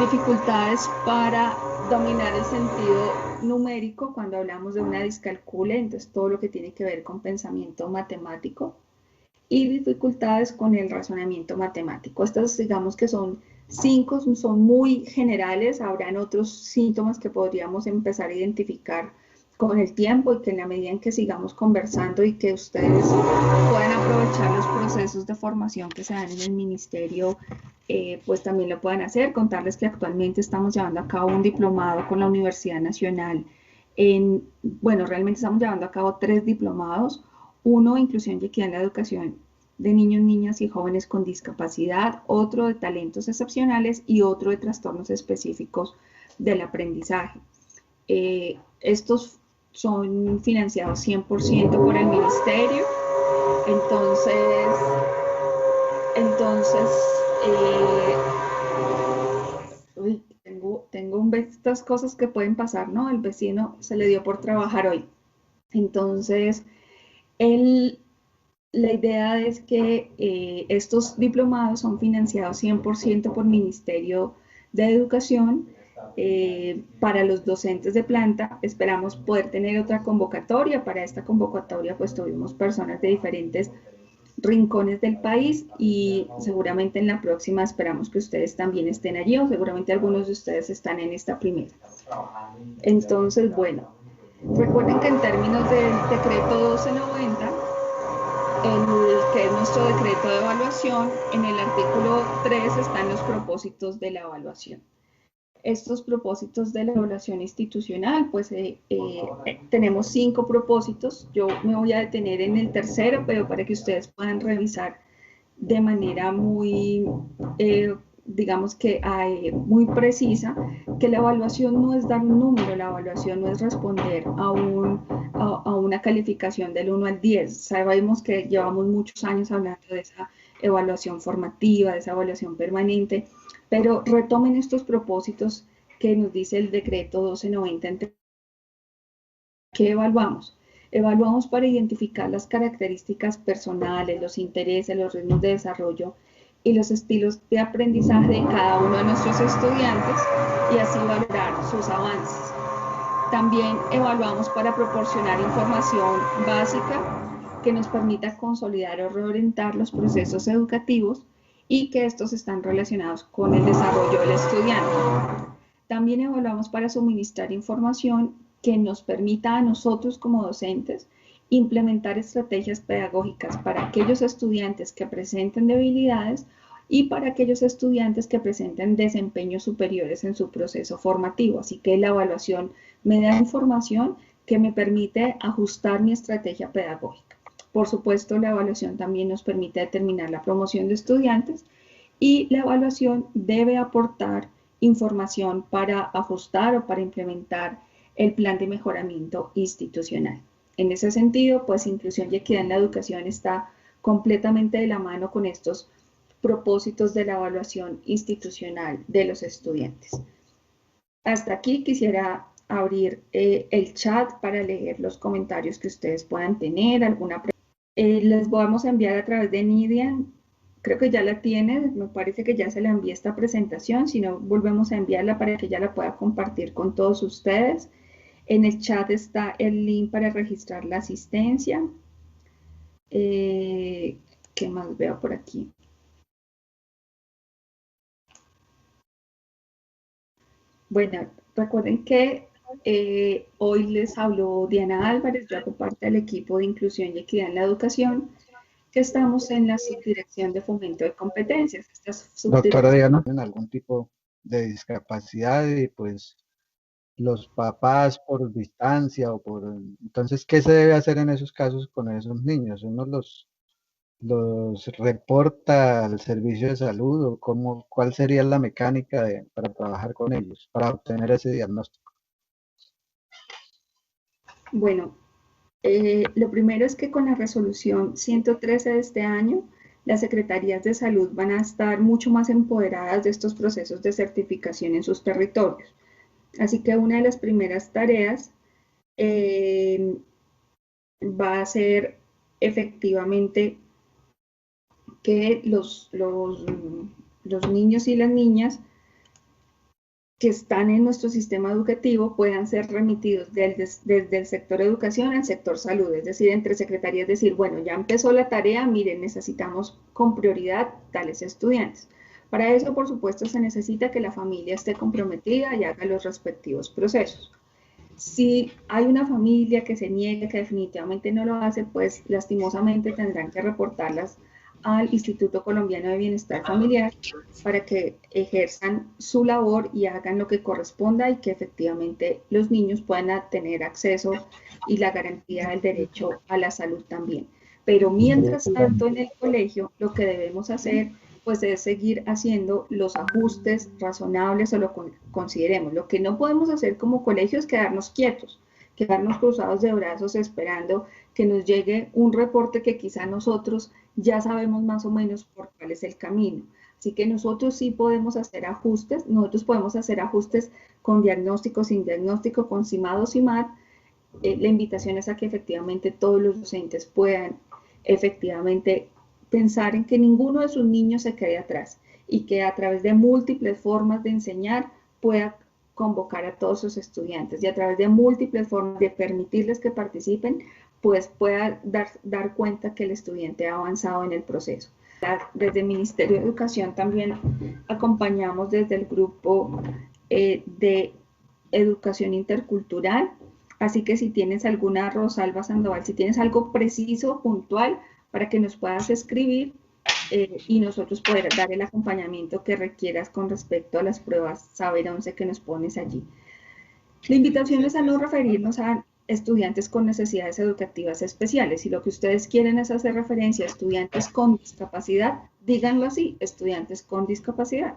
Dificultades para dominar el sentido numérico cuando hablamos de una discalculia, entonces todo lo que tiene que ver con pensamiento matemático, y dificultades con el razonamiento matemático. Estas, digamos que son 5, son muy generales, habrán otros síntomas que podríamos empezar a identificar con el tiempo y que en la medida en que sigamos conversando y que ustedes puedan aprovechar los procesos de formación que se dan en el ministerio, pues también lo puedan hacer. Contarles que actualmente estamos llevando a cabo un diplomado con la Universidad Nacional bueno, realmente estamos llevando a cabo 3 diplomados, uno, inclusión y equidad en la educación de niños, niñas y jóvenes con discapacidad, otro de talentos excepcionales y otro de trastornos específicos del aprendizaje. Estos son financiados 100% por el ministerio, entonces tengo estas cosas que pueden pasar, ¿no? El vecino se le dio por trabajar hoy. Entonces, la idea es que estos diplomados son financiados 100% por Ministerio de Educación. Para los docentes de planta esperamos poder tener otra convocatoria. Para esta convocatoria pues tuvimos personas de diferentes rincones del país y seguramente en la próxima esperamos que ustedes también estén allí o seguramente algunos de ustedes están en esta primera. Entonces, bueno, recuerden que en términos del decreto 1290, que es nuestro decreto de evaluación, en el artículo 3 están los propósitos de la evaluación. Estos propósitos de la evaluación institucional, pues tenemos 5 propósitos. Yo me voy a detener en el tercero, pero para que ustedes puedan revisar de manera muy, digamos que muy precisa, que la evaluación no es dar un número, la evaluación no es responder a una calificación del 1 al 10. Sabemos que llevamos muchos años hablando de esa evaluación formativa, de esa evaluación permanente, pero retomen estos propósitos que nos dice el decreto 1290. ¿Qué evaluamos? Evaluamos para identificar las características personales, los intereses, los ritmos de desarrollo y los estilos de aprendizaje de cada uno de nuestros estudiantes y así valorar sus avances. También evaluamos para proporcionar información básica que nos permita consolidar o reorientar los procesos educativos y que estos están relacionados con el desarrollo del estudiante. También evaluamos para suministrar información que nos permita a nosotros como docentes implementar estrategias pedagógicas para aquellos estudiantes que presenten debilidades y para aquellos estudiantes que presenten desempeños superiores en su proceso formativo. Así que la evaluación me da información que me permite ajustar mi estrategia pedagógica. Por supuesto, la evaluación también nos permite determinar la promoción de estudiantes y la evaluación debe aportar información para ajustar o para implementar el plan de mejoramiento institucional. En ese sentido, pues inclusión y equidad en la educación está completamente de la mano con estos propósitos de la evaluación institucional de los estudiantes. Hasta aquí quisiera abrir el chat para leer los comentarios que ustedes puedan tener, alguna pregunta. Les vamos a enviar a través de Nidian, creo que ya la tiene, me parece que ya se la envié esta presentación, si no volvemos a enviarla para que ella la pueda compartir con todos ustedes. En el chat está el link para registrar la asistencia. ¿Qué más veo por aquí? Bueno, recuerden que hoy les habló Diana Álvarez, yo hago parte del equipo de inclusión y equidad en la educación, que estamos en la subdirección de fomento de competencias. Doctora Diana, ¿tienen algún tipo de discapacidad y pues los papás por distancia o por... Entonces, ¿qué se debe hacer en esos casos con esos niños? ¿Uno los reporta al servicio de salud o cuál sería la mecánica para trabajar con ellos, para obtener ese diagnóstico? Bueno, lo primero es que con la resolución 113 de este año las secretarías de salud van a estar mucho más empoderadas de estos procesos de certificación en sus territorios. Así que una de las primeras tareas va a ser efectivamente que los niños y las niñas que están en nuestro sistema educativo puedan ser remitidos desde el sector educación al sector salud, es decir, entre secretarías, decir, bueno, ya empezó la tarea, miren, necesitamos con prioridad tales estudiantes. Para eso, por supuesto, se necesita que la familia esté comprometida y haga los respectivos procesos. Si hay una familia que se niega, que definitivamente no lo hace, pues lastimosamente tendrán que reportarlas al Instituto Colombiano de Bienestar Familiar para que ejerzan su labor y hagan lo que corresponda y que efectivamente los niños puedan tener acceso y la garantía del derecho a la salud también. Pero mientras tanto en el colegio lo que debemos hacer pues es seguir haciendo los ajustes razonables o lo consideremos. Lo que no podemos hacer como colegio es quedarnos quietos, quedarnos cruzados de brazos esperando que nos llegue un reporte que quizá nosotros ya sabemos más o menos por cuál es el camino. Así que nosotros sí podemos hacer ajustes, nosotros podemos hacer ajustes con diagnóstico, sin diagnóstico, con CIMAD o CIMAD. La invitación es a que efectivamente todos los docentes puedan efectivamente pensar en que ninguno de sus niños se quede atrás y que a través de múltiples formas de enseñar pueda convocar a todos sus estudiantes y a través de múltiples formas de permitirles que participen, pues pueda dar cuenta que el estudiante ha avanzado en el proceso. Desde el Ministerio de Educación también acompañamos desde el grupo de educación intercultural, así que si tienes alguna, Rosalba Sandoval, si tienes algo preciso, puntual, para que nos puedas escribir y nosotros poder dar el acompañamiento que requieras con respecto a las pruebas Saber 11 que nos pones allí. La invitación es a no referirnos a estudiantes con necesidades educativas especiales. Si lo que ustedes quieren es hacer referencia a estudiantes con discapacidad, díganlo así, estudiantes con discapacidad,